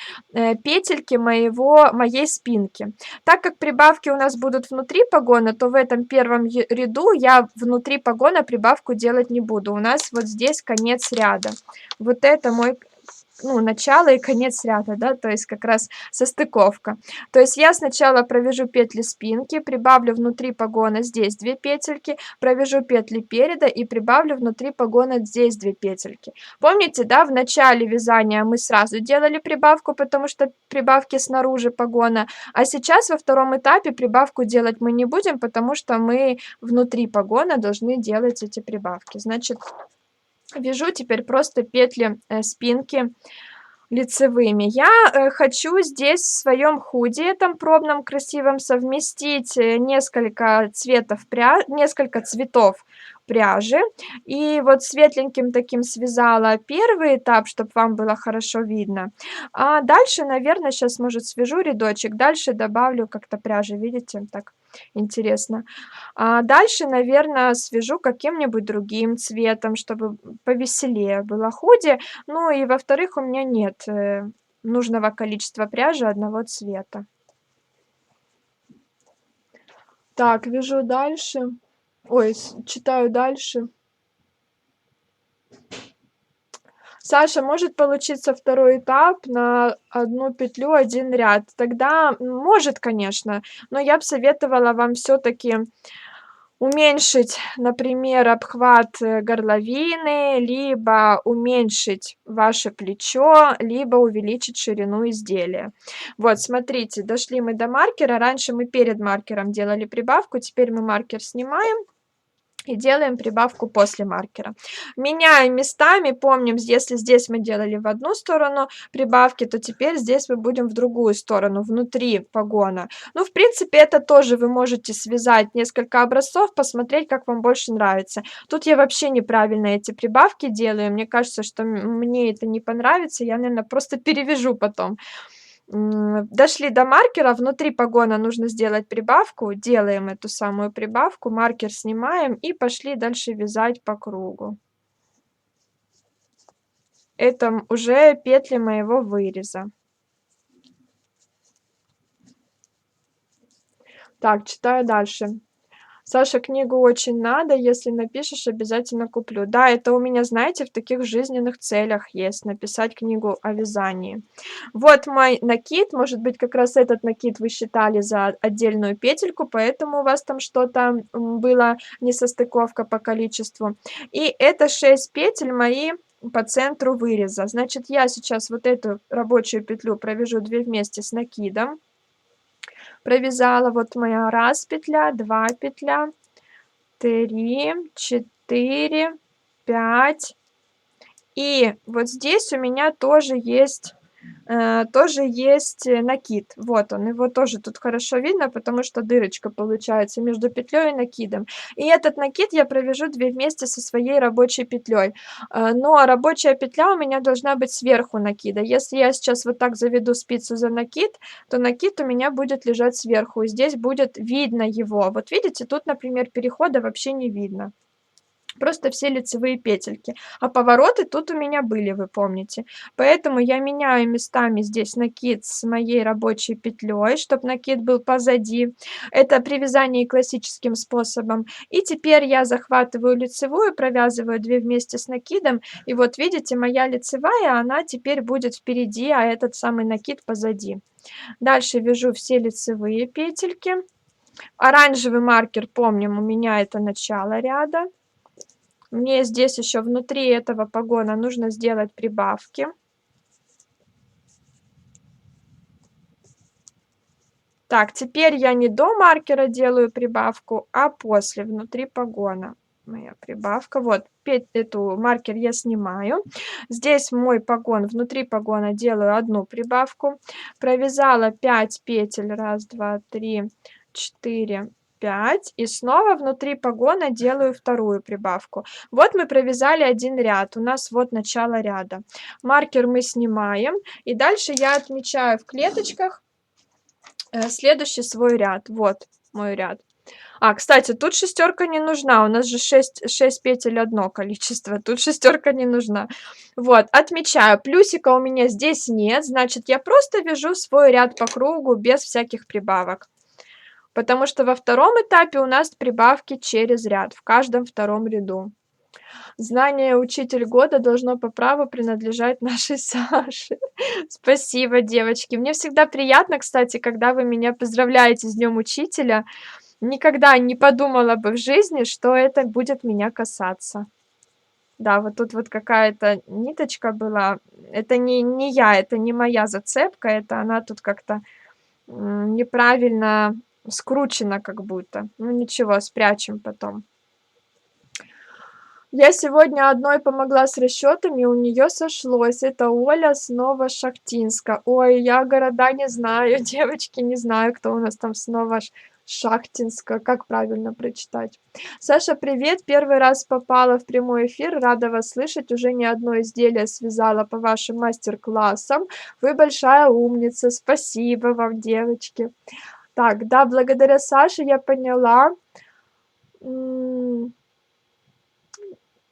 петельки моей спинки. Так как прибавки у нас будут внутри погона, то в этом первом ряду я внутри погона прибавку делать не буду. У нас вот здесь конец ряда. Вот это мой, ну, начало и конец ряда, да, то есть как раз состыковка. То есть я сначала провяжу петли спинки, прибавлю внутри погона здесь 2 петельки, провяжу петли переда и прибавлю внутри погона здесь 2 петельки. Помните, да, в начале вязания мы сразу делали прибавку, потому что прибавки снаружи погона, а сейчас во втором этапе прибавку делать мы не будем, потому что мы внутри погона должны делать эти прибавки. Значит, вяжу теперь просто петли спинки лицевыми. Я хочу здесь в своем худи, этом пробном красивом, совместить несколько цветов пряжи. И вот светленьким таким связала первый этап, чтобы вам было хорошо видно. А дальше, наверное, сейчас, может, свяжу рядочек, дальше добавлю как-то пряжи, видите, так интересно. А дальше, наверное, свяжу каким-нибудь другим цветом, чтобы повеселее было худи. Ну и во-вторых, у меня нет нужного количества пряжи одного цвета. Так, вяжу дальше. Ой, читаю дальше. Саша, может получиться второй этап на одну петлю, один ряд. Тогда может, конечно, но я бы советовала вам все-таки уменьшить, например, обхват горловины, либо уменьшить ваше плечо, либо увеличить ширину изделия. Вот, смотрите, дошли мы до маркера. Раньше мы перед маркером делали прибавку, теперь мы маркер снимаем и делаем прибавку после маркера. Меняем местами, помним, если здесь мы делали в одну сторону прибавки, то теперь здесь мы будем в другую сторону, внутри погона. Ну, в принципе, это тоже вы можете связать несколько образцов, посмотреть, как вам больше нравится. Тут я вообще неправильно эти прибавки делаю, мне кажется, что мне это не понравится, я, наверное, просто перевяжу потом. Дошли до маркера, внутри погона нужно сделать прибавку, делаем эту самую прибавку, маркер снимаем и пошли дальше вязать по кругу. Это уже петли моего выреза. Так, читаю дальше. Саша, книгу очень надо, если напишешь, обязательно куплю. Да, это у меня, знаете, в таких жизненных целях есть, написать книгу о вязании. Вот мой накид, может быть, как раз этот накид вы считали за отдельную петельку, поэтому у вас там что-то было несостыковка по количеству. И это 6 петель мои по центру выреза. Значит, я сейчас вот эту рабочую петлю провяжу 2 вместе с накидом. Провязала, вот моя 1 петля, 2 петля, 3, 4, 5. И вот здесь у меня тоже есть накид. Вот он, его тоже тут хорошо видно, потому что дырочка получается между петлей и накидом. И этот накид я провяжу 2 вместе со своей рабочей петлей. Но рабочая петля у меня должна быть сверху накида. Если я сейчас вот так заведу спицу за накид, то накид у меня будет лежать сверху, и здесь будет видно его. Вот видите, тут, например, перехода вообще не видно. Просто все лицевые петельки. А повороты тут у меня были, вы помните. Поэтому я меняю местами здесь накид с моей рабочей петлей, чтобы накид был позади. Это при вязании классическим способом. И теперь я захватываю лицевую, провязываю 2 вместе с накидом. И вот видите, моя лицевая, она теперь будет впереди, а этот самый накид позади. Дальше вяжу все лицевые петельки. Оранжевый маркер, помним, у меня это начало ряда. Мне здесь еще внутри этого погона нужно сделать прибавки. Так, теперь я не до маркера делаю прибавку, а после, внутри погона. Моя прибавка. Вот, эту маркер я снимаю. Здесь мой погон, внутри погона делаю одну прибавку. Провязала 5 петель. 1, 2, 3, 4, 5. И снова внутри погона делаю вторую прибавку. Вот мы провязали один ряд. У нас вот начало ряда. Маркер мы снимаем. И дальше я отмечаю в клеточках следующий свой ряд. Вот мой ряд. Кстати, тут шестерка не нужна. У нас же 6 петель одно количество. Тут шестерка не нужна. Вот, отмечаю. Плюсика у меня здесь нет. Значит, я просто вяжу свой ряд по кругу без всяких прибавок. Потому что во втором этапе у нас прибавки через ряд. В каждом втором ряду. Знание «Учитель года» должно по праву принадлежать нашей Саше. Спасибо, девочки. Мне всегда приятно, кстати, когда вы меня поздравляете с Днем Учителя. Никогда не подумала бы в жизни, что это будет меня касаться. Да, вот тут вот какая-то ниточка была. Это не я, это не моя зацепка, это она тут как-то неправильно скручена как будто. Ну ничего, спрячем потом. Я сегодня одной помогла с расчетами, у нее сошлось. Это Оля с Новошахтинска. Ой, я города не знаю, девочки, не знаю, кто у нас там с Новошахтинска. Как правильно прочитать? Саша, привет! Первый раз попала в прямой эфир. Рада вас слышать. Уже не одно изделие связала по вашим мастер-классам. Вы большая умница. Спасибо вам, девочки. Так, да, благодаря Саше я поняла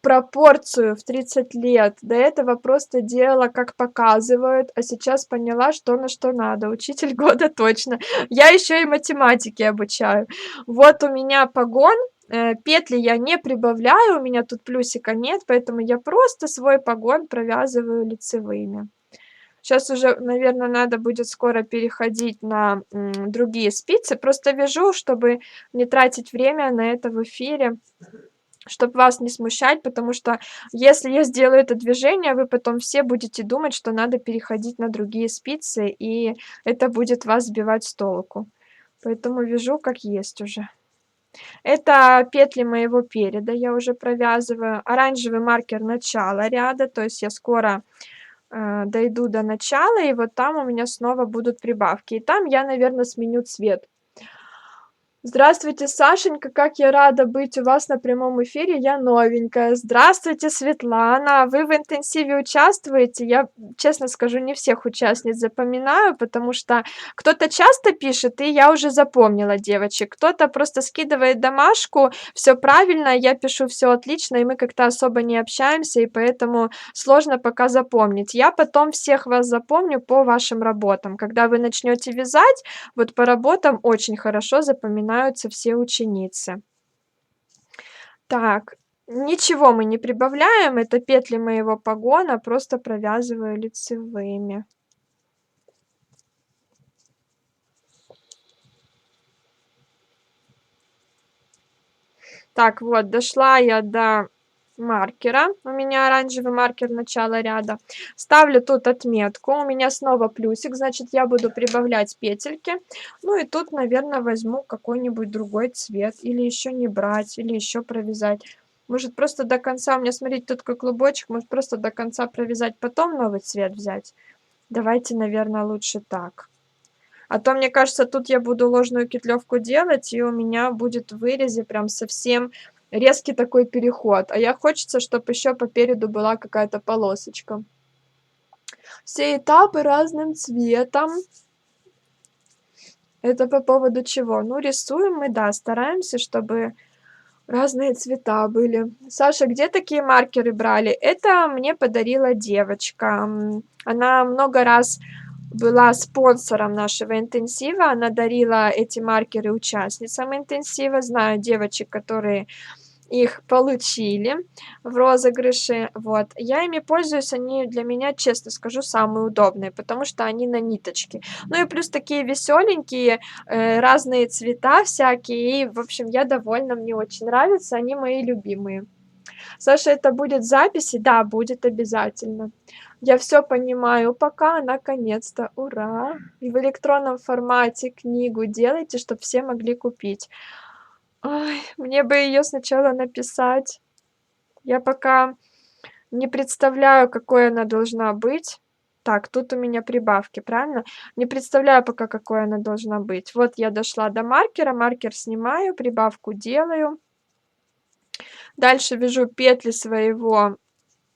пропорцию в 30 лет. До этого просто делала, как показывают, а сейчас поняла, что на что надо. Учитель года точно. Я еще и математике обучаю. Вот у меня погон, петли я не прибавляю, у меня тут плюсика нет, поэтому я просто свой погон провязываю лицевыми. Сейчас уже, наверное, надо будет скоро переходить на другие спицы. Просто вяжу, чтобы не тратить время на это в эфире, чтобы вас не смущать, потому что если я сделаю это движение, вы потом все будете думать, что надо переходить на другие спицы, и это будет вас сбивать с толку. Поэтому вяжу как есть уже. Это петли моего переда я уже провязываю. Оранжевый маркер начала ряда, то есть я скоро дойду до начала, и вот там у меня снова будут прибавки. И там я, наверное, сменю цвет. Здравствуйте, Сашенька, как я рада быть у вас на прямом эфире, я новенькая. Здравствуйте, Светлана, вы в интенсиве участвуете? Я, честно скажу, не всех участниц запоминаю, потому что кто-то часто пишет, и я уже запомнила девочек. Кто-то просто скидывает домашку, все правильно, я пишу все отлично, и мы как-то особо не общаемся, и поэтому сложно пока запомнить. Я потом всех вас запомню по вашим работам. Когда вы начнете вязать, вот по работам очень хорошо запоминаются все ученицы. Так, ничего мы не прибавляем, это петли моего погона, просто провязываю лицевыми. Так, вот, дошла я до маркера. У меня оранжевый маркер начала ряда. Ставлю тут отметку. У меня снова плюсик, значит, я буду прибавлять петельки. Ну и тут, наверное, возьму какой-нибудь другой цвет. Или еще не брать, или еще провязать. Может, просто до конца, у меня, смотрите, тут как клубочек, может, просто до конца провязать, потом новый цвет взять. Давайте, наверное, лучше так. А то, мне кажется, тут я буду ложную петлевку делать, и у меня будет в вырезе прям совсем резкий такой переход. А я хочется, чтобы еще по переду была какая-то полосочка. Все этапы разным цветом. Это по поводу чего? Ну, рисуем мы, да, стараемся, чтобы Разные цвета были. Саша, где такие маркеры брали? Это мне подарила девочка. Она много раз была спонсором нашего интенсива. Она дарила эти маркеры участницам интенсива. Знаю девочек, которые их получили в розыгрыше. Вот. Я ими пользуюсь, они для меня, честно скажу, самые удобные, потому что они на ниточке. Ну и плюс такие веселенькие, разные цвета всякие. И, в общем, я довольна, мне очень нравятся, они мои любимые. Саша, это будет записи? Да, будет обязательно. Я все понимаю пока, наконец-то, ура! И в электронном формате книгу делайте, чтобы все могли купить. Ой, мне бы ее сначала написать. Я пока не представляю, какой она должна быть. Так, тут у меня прибавки, правильно? Не представляю пока, какой она должна быть. Вот я дошла до маркера, маркер снимаю, прибавку делаю. Дальше вяжу петли своего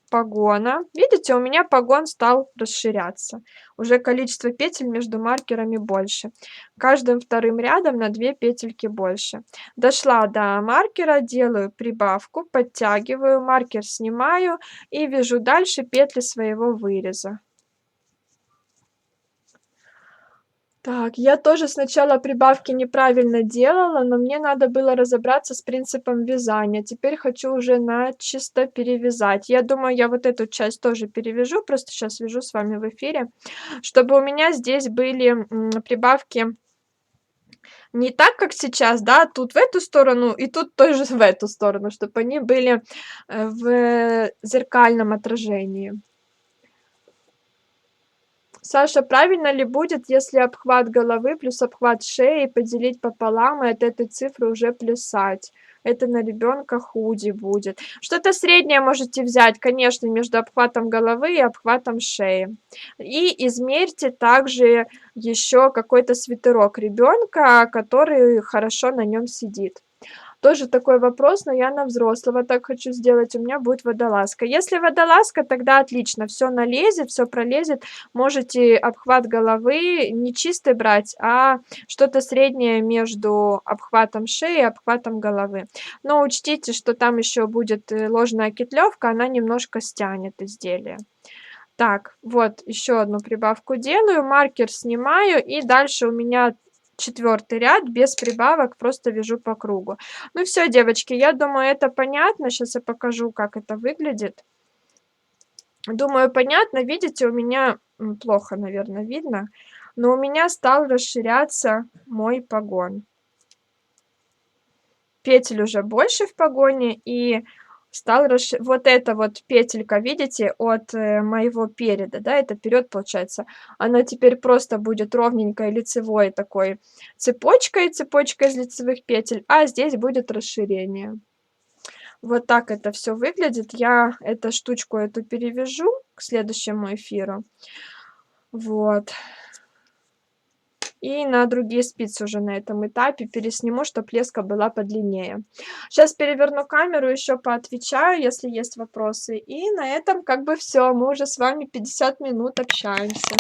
погона. Видите, у меня погон стал расширяться. Уже количество петель между маркерами больше. Каждым вторым рядом на 2 петельки больше. Дошла до маркера, делаю прибавку, подтягиваю, маркер снимаю и вяжу дальше петли своего выреза. Так, я тоже сначала прибавки неправильно делала, но мне надо было разобраться с принципом вязания. Теперь хочу уже начисто перевязать. Я думаю, я вот эту часть тоже перевяжу, просто сейчас вяжу с вами в эфире, чтобы у меня здесь были прибавки не так, как сейчас, да, тут в эту сторону и тут тоже в эту сторону, чтобы они были в зеркальном отражении. Саша, правильно ли будет, если обхват головы плюс обхват шеи поделить пополам и от этой цифры уже плясать? Это на ребенка худи будет. Что-то среднее можете взять, конечно, между обхватом головы и обхватом шеи. И измерьте также еще какой-то свитерок ребенка, который хорошо на нем сидит. Тоже такой вопрос, но я на взрослого так хочу сделать, у меня будет водолазка. Если водолазка, тогда отлично, все налезет, все пролезет. Можете обхват головы не чистый брать, а что-то среднее между обхватом шеи и обхватом головы. Но учтите, что там еще будет ложная кетлевка, она немножко стянет изделие. Так, вот еще одну прибавку делаю, маркер снимаю, и дальше у меня 4 ряд без прибавок, просто вяжу по кругу. Ну все, девочки, я думаю, это понятно. Сейчас я покажу, как это выглядит. Думаю, понятно. Видите, у меня плохо, наверное, видно, но у меня стал расширяться мой погон. Петель уже больше в погоне, и стал вот эта вот петелька, видите, от моего переда, да, это вперед получается, она теперь просто будет ровненькой лицевой такой цепочкой из лицевых петель, а здесь будет расширение. Вот так это все выглядит. Я эту штучку эту перевяжу к следующему эфиру. Вот. И на другие спицы уже на этом этапе пересниму, чтобы леска была подлиннее. Сейчас переверну камеру, еще поотвечаю, если есть вопросы. И на этом как бы все. Мы уже с вами 50 минут общаемся.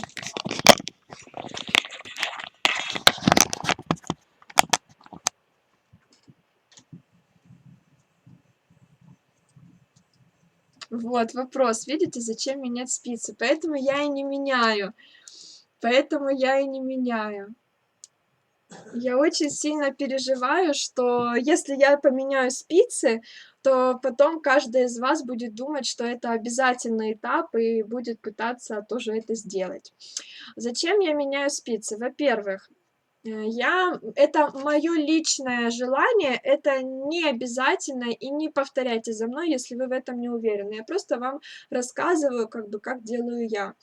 Вот вопрос. Видите, зачем менять спицы? Поэтому я и не меняю. Поэтому я и не меняю. Я очень сильно переживаю, что если я поменяю спицы, то потом каждый из вас будет думать, что это обязательный этап и будет пытаться тоже это сделать. Зачем я меняю спицы? Во-первых, это мое личное желание, это не обязательно, и не повторяйте за мной, если вы в этом не уверены. Я просто вам рассказываю, как бы, как делаю я.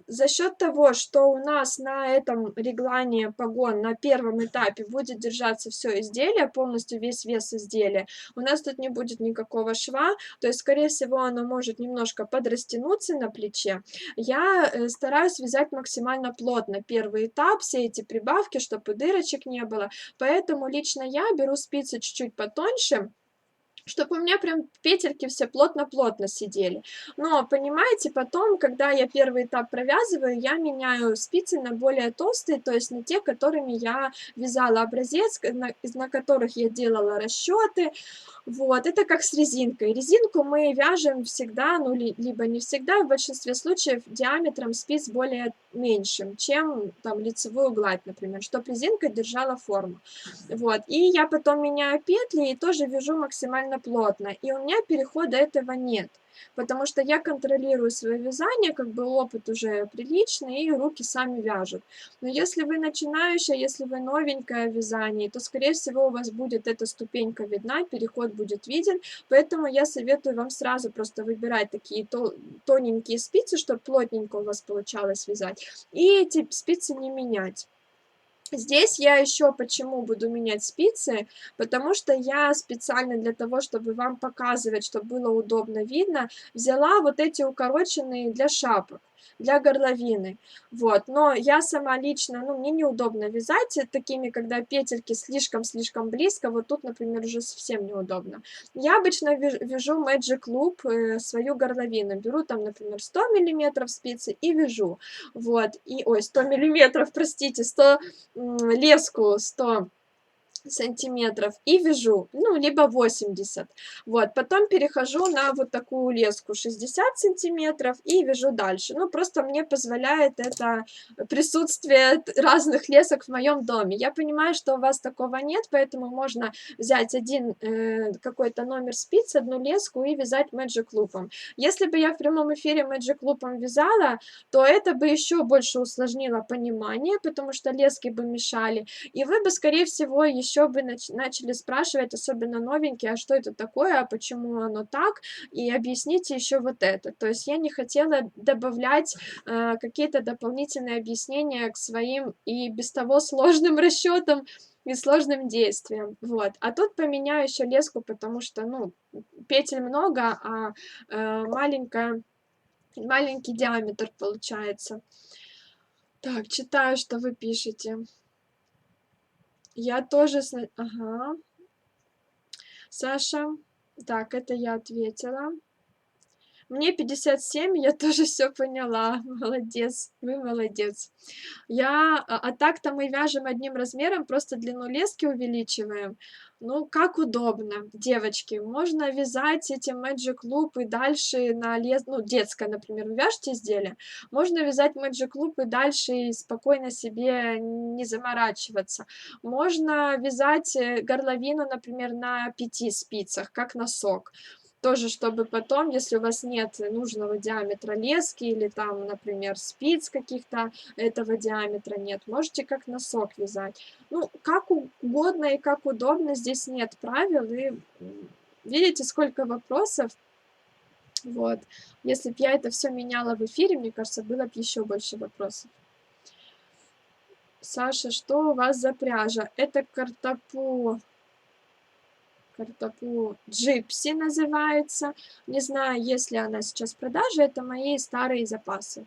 За счет того, что у нас на этом реглане погон на первом этапе будет держаться все изделие, полностью весь вес изделия, у нас тут не будет никакого шва, то есть, скорее всего, оно может немножко подрастянуться на плече. Я стараюсь вязать максимально плотно первый этап, все эти прибавки, чтобы дырочек не было, поэтому лично я беру спицы чуть-чуть потоньше, чтобы у меня прям петельки все плотно-плотно сидели. Но, понимаете, потом, когда я первый этап провязываю, я меняю спицы на более толстые, то есть на те, которыми я вязала образец, на которых я делала расчеты. Вот, это как с резинкой. Резинку мы вяжем всегда, ну, либо не всегда, в большинстве случаев диаметром спиц более меньшим, чем там лицевую гладь, например, чтобы резинка держала форму. Вот, и я потом меняю петли и тоже вяжу максимально плотно, и у меня перехода этого нет, потому что я контролирую свое вязание, как бы опыт уже приличный, и руки сами вяжут. Но если вы начинающая, если вы новенькая в вязании, то, скорее всего, у вас будет эта ступенька видна, переход будет виден, поэтому я советую вам сразу просто выбирать такие тоненькие спицы, чтобы плотненько у вас получалось вязать, и эти спицы не менять. Здесь я еще почему буду менять спицы, потому что я специально для того, чтобы вам показывать, чтобы было удобно видно, взяла вот эти укороченные для шапок, для горловины. Вот, но я сама лично, ну, мне неудобно вязать такими, когда петельки слишком-слишком близко, вот тут, например, уже совсем неудобно. Я обычно вяжу Magic Loop, свою горловину, беру там, например, 100 миллиметров спицы и вяжу. Вот, и, ой, 100 миллиметров, простите, 100 леску 100 сантиметров и вяжу, ну, либо 80. Вот, потом перехожу на вот такую леску 60 сантиметров и вяжу дальше. Ну, просто мне позволяет это присутствие разных лесок в моем доме. Я понимаю, что у вас такого нет, поэтому можно взять один какой-то номер спиц, одну леску и вязать Magic Loop'ом. Если бы я в прямом эфире Magic Loop'ом вязала, то это бы еще больше усложнило понимание, потому что лески бы мешали, и вы бы, скорее всего, еще бы начали спрашивать, особенно новенькие, а что это такое, а почему оно так, и объясните еще вот это. То есть я не хотела добавлять какие-то дополнительные объяснения к своим и без того сложным расчетам и сложным действиям. Вот. А тут поменяю еще леску, потому что, ну, петель много, а маленький диаметр получается. Так, читаю, что вы пишете. Я тоже ага. Саша. Так, это я ответила. Мне 57, я тоже все поняла. Молодец, вы молодец. А так-то мы вяжем одним размером, просто длину лески увеличиваем. Ну, как удобно, девочки. Можно вязать эти Magic Loop и дальше ну, детское, например, вы вяжете изделие, можно вязать Magic Loop и дальше и спокойно себе не заморачиваться. Можно вязать горловину, например, на 5 спицах, как носок. Тоже, чтобы потом, если у вас нет нужного диаметра лески или там, например, спиц каких-то этого диаметра нет, можете как носок вязать. Ну, как угодно и как удобно, здесь нет правил. И видите, сколько вопросов. Вот. Если бы я это все меняла в эфире, мне кажется, было бы еще больше вопросов. Саша, что у вас за пряжа? Это картопу Gypsy называется. Не знаю, есть ли она сейчас в продаже, это мои старые запасы.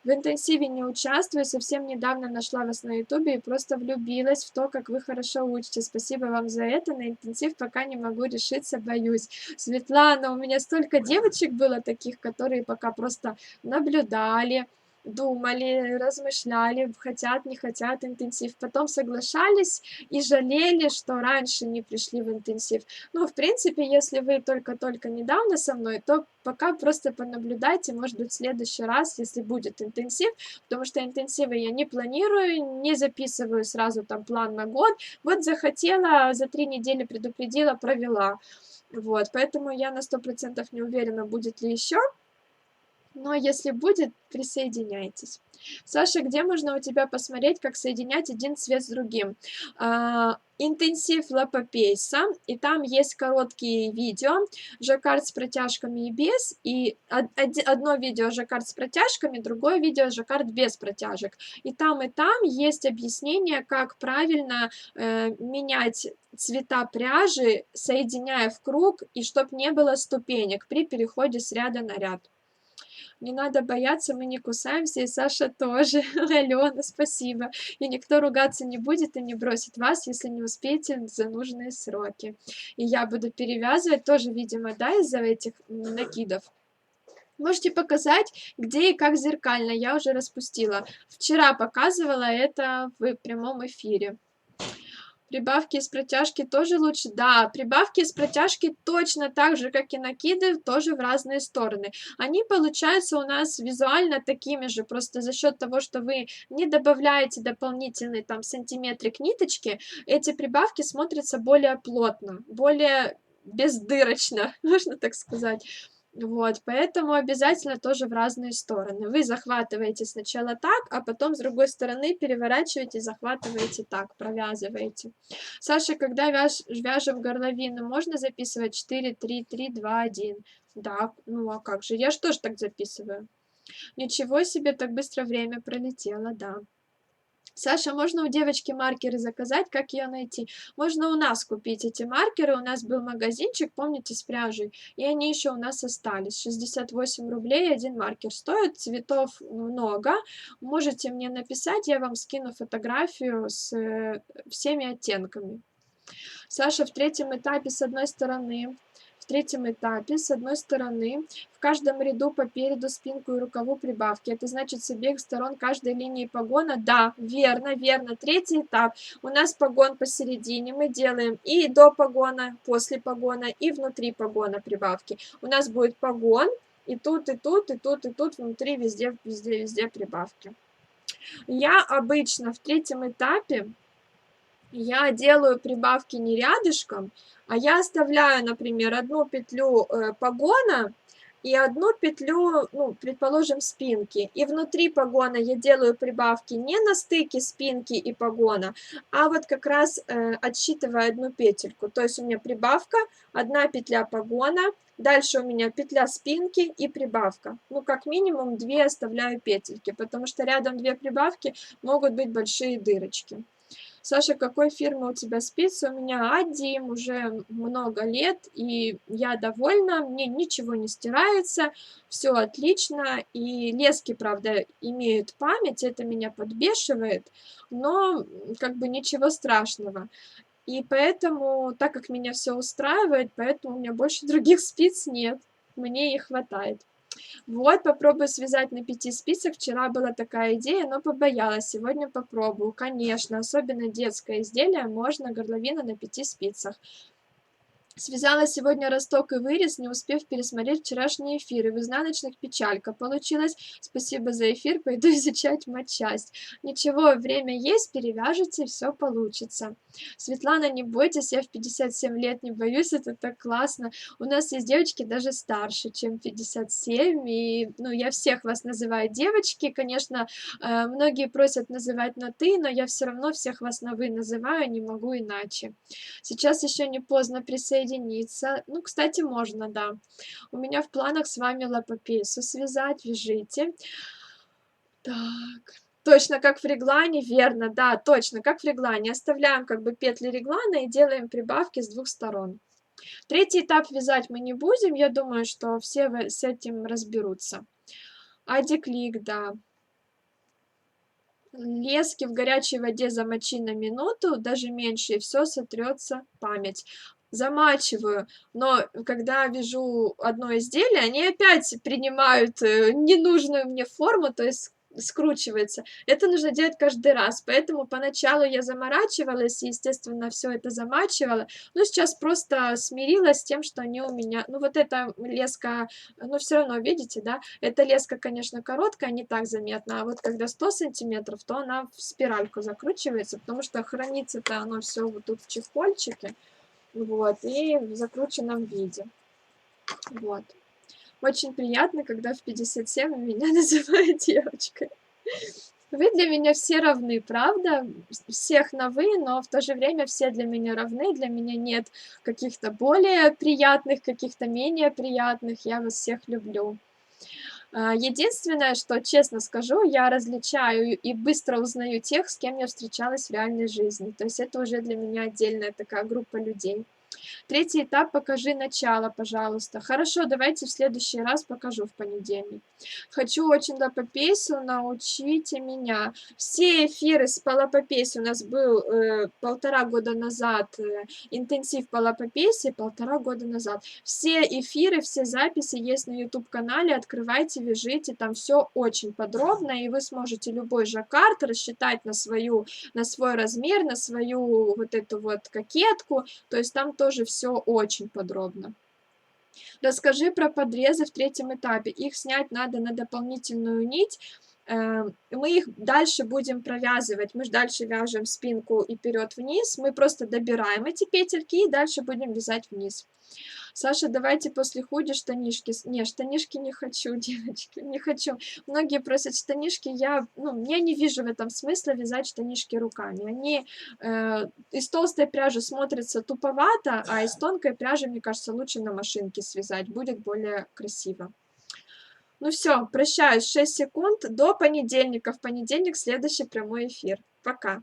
В интенсиве не участвую, совсем недавно нашла вас на ютубе и просто влюбилась в то, как вы хорошо учите. Спасибо вам за это, на интенсив пока не могу решиться, боюсь. Светлана, у меня столько девочек было таких, которые пока просто наблюдали, думали, размышляли, хотят, не хотят интенсив, потом соглашались и жалели, что раньше не пришли в интенсив. Ну, в принципе, если вы только-только недавно со мной, то пока просто понаблюдайте, может быть, в следующий раз, если будет интенсив, потому что интенсивы я не планирую, не записываю сразу там план на год. Вот захотела, за 3 недели предупредила, провела. Вот, поэтому я на 100% не уверена, будет ли еще. Но если будет, присоединяйтесь. Саша, где можно у тебя посмотреть, как соединять один цвет с другим? Интенсив Лапопейса, и там есть короткие видео, жаккард с протяжками и без, и одно видео жаккард с протяжками, другое видео жаккард без протяжек. И там есть объяснение, как правильно менять цвета пряжи, соединяя в круг, и чтобы не было ступенек при переходе с ряда на ряд. Не надо бояться, мы не кусаемся, и Саша тоже. Алена, спасибо. И никто ругаться не будет и не бросит вас, если не успеете за нужные сроки. И я буду перевязывать тоже, видимо, да, из-за этих накидов. Можете показать, где и как зеркально. Я уже распустила. Вчера показывала это в прямом эфире. Прибавки из протяжки тоже лучше? Да, прибавки из протяжки точно так же, как и накиды, тоже в разные стороны. Они получаются у нас визуально такими же, просто за счет того, что вы не добавляете дополнительный там сантиметрик ниточки, эти прибавки смотрятся более плотно, более бездырочно, можно так сказать. Вот, поэтому обязательно тоже в разные стороны. Вы захватываете сначала так, а потом с другой стороны переворачиваете, захватываете так, провязываете. Саша, когда вяжем горловину, можно записывать 4, 3, 3, 2, 1? Да, ну а как же, я же тоже так записываю. Ничего себе, так быстро время пролетело, да. Саша, можно у девочки маркеры заказать, как ее найти? Можно у нас купить эти маркеры, у нас был магазинчик, помните, с пряжей, и они еще у нас остались. 68 рублей один маркер стоит, цветов много, можете мне написать, я вам скину фотографию с всеми оттенками. Саша, в третьем этапе с одной стороны, с одной стороны, в каждом ряду по переду, спинку и рукаву прибавки. Это значит с обеих сторон каждой линии погона. Да, верно, верно. Третий этап. У нас погон посередине. Мы делаем и до погона, после погона, и внутри погона прибавки. У нас будет погон, и тут, и тут, и тут, и тут, внутри, везде, везде, везде прибавки. Я обычно в третьем этапе я делаю прибавки не рядышком, а я оставляю, например, одну петлю погона и одну петлю, ну, предположим, спинки. И внутри погона я делаю прибавки не на стыке спинки и погона, а вот как раз отсчитывая одну петельку. То есть у меня прибавка, одна петля погона, дальше у меня петля спинки и прибавка. Ну, как минимум 2 оставляю петельки, потому что рядом 2 прибавки могут быть большие дырочки. Саша, какой фирмы у тебя спицы? У меня Аддием уже много лет, и я довольна, мне ничего не стирается, все отлично, и лески, правда, имеют память, это меня подбешивает, но как бы ничего страшного. И поэтому, так как меня все устраивает, поэтому у меня больше других спиц нет, мне их хватает. Вот, попробую связать на 5 спицах. Вчера была такая идея, но побоялась. Сегодня попробую. Конечно, особенно детское изделие, можно горловина на 5 спицах. Связала сегодня росток и вырез, не успев пересмотреть вчерашние эфиры. В изнаночных печалька получилась. Спасибо за эфир, пойду изучать матчасть. Ничего, время есть, перевяжете, все получится. Светлана, не бойтесь, я в 57 лет не боюсь, это так классно. У нас есть девочки даже старше, чем 57, и ну, я всех вас называю девочки. Конечно, многие просят называть на ты, но я все равно всех вас на вы называю, не могу иначе. Сейчас еще не поздно присоединиться. Ну, кстати, можно, да. У меня в планах с вами лапопейсу связать, вяжите. Так. Точно как в реглане, верно, да, точно как в реглане. Оставляем как бы петли реглана и делаем прибавки с двух сторон. Третий этап вязать мы не будем, я думаю, что все с этим разберутся. Адиклик, да. Лески в горячей воде замочи на минуту, даже меньше, и все сотрется память. Замачиваю, но когда вяжу одно изделие, они опять принимают ненужную мне форму, то есть скручивается. Это нужно делать каждый раз, поэтому поначалу я заморачивалась и, естественно, все это замачивала, но сейчас просто смирилась с тем, что они у меня, ну вот эта леска, ну все равно, видите, да, эта леска, конечно, короткая, не так заметно, а вот когда 100 сантиметров, то она в спиральку закручивается, потому что хранится-то оно все вот тут в чехольчике, вот, и в закрученном виде. Вот. Очень приятно, когда в 57 меня называют девочкой. Вы для меня все равны, правда? Всех на вы, но в то же время все для меня равны. Для меня нет каких-то более приятных, каких-то менее приятных. Я вас всех люблю. Единственное, что, честно скажу, я различаю и быстро узнаю тех, с кем я встречалась в реальной жизни. То есть это уже для меня отдельная такая группа людей. Третий этап покажи начало, пожалуйста. Хорошо, давайте в следующий раз покажу в понедельник. Хочу очень лапопесию, научите меня. Все эфиры с по лапопесии у нас был 1,5 года назад, интенсив по лапопесии 1,5 года назад. Все эфиры, все записи есть на YouTube-канале, открывайте, вяжите, там все очень подробно, и вы сможете любой жаккард рассчитать на свой размер, на свою вот эту вот кокетку, то есть там тоже все очень подробно. Расскажи про подрезы в третьем этапе. Их снять надо на дополнительную нить. Мы их дальше будем провязывать. Мы ж дальше вяжем спинку и вперед-вниз. Мы просто добираем эти петельки и дальше будем вязать вниз. Саша, давайте после худи штанишки. Не, штанишки не хочу, девочки, не хочу. Многие просят штанишки, я не вижу в этом смысла вязать штанишки руками. Они из толстой пряжи смотрятся туповато, а из тонкой пряжи, мне кажется, лучше на машинке связать, будет более красиво. Ну все, прощаюсь, 6 секунд, до понедельника. В понедельник следующий прямой эфир. Пока.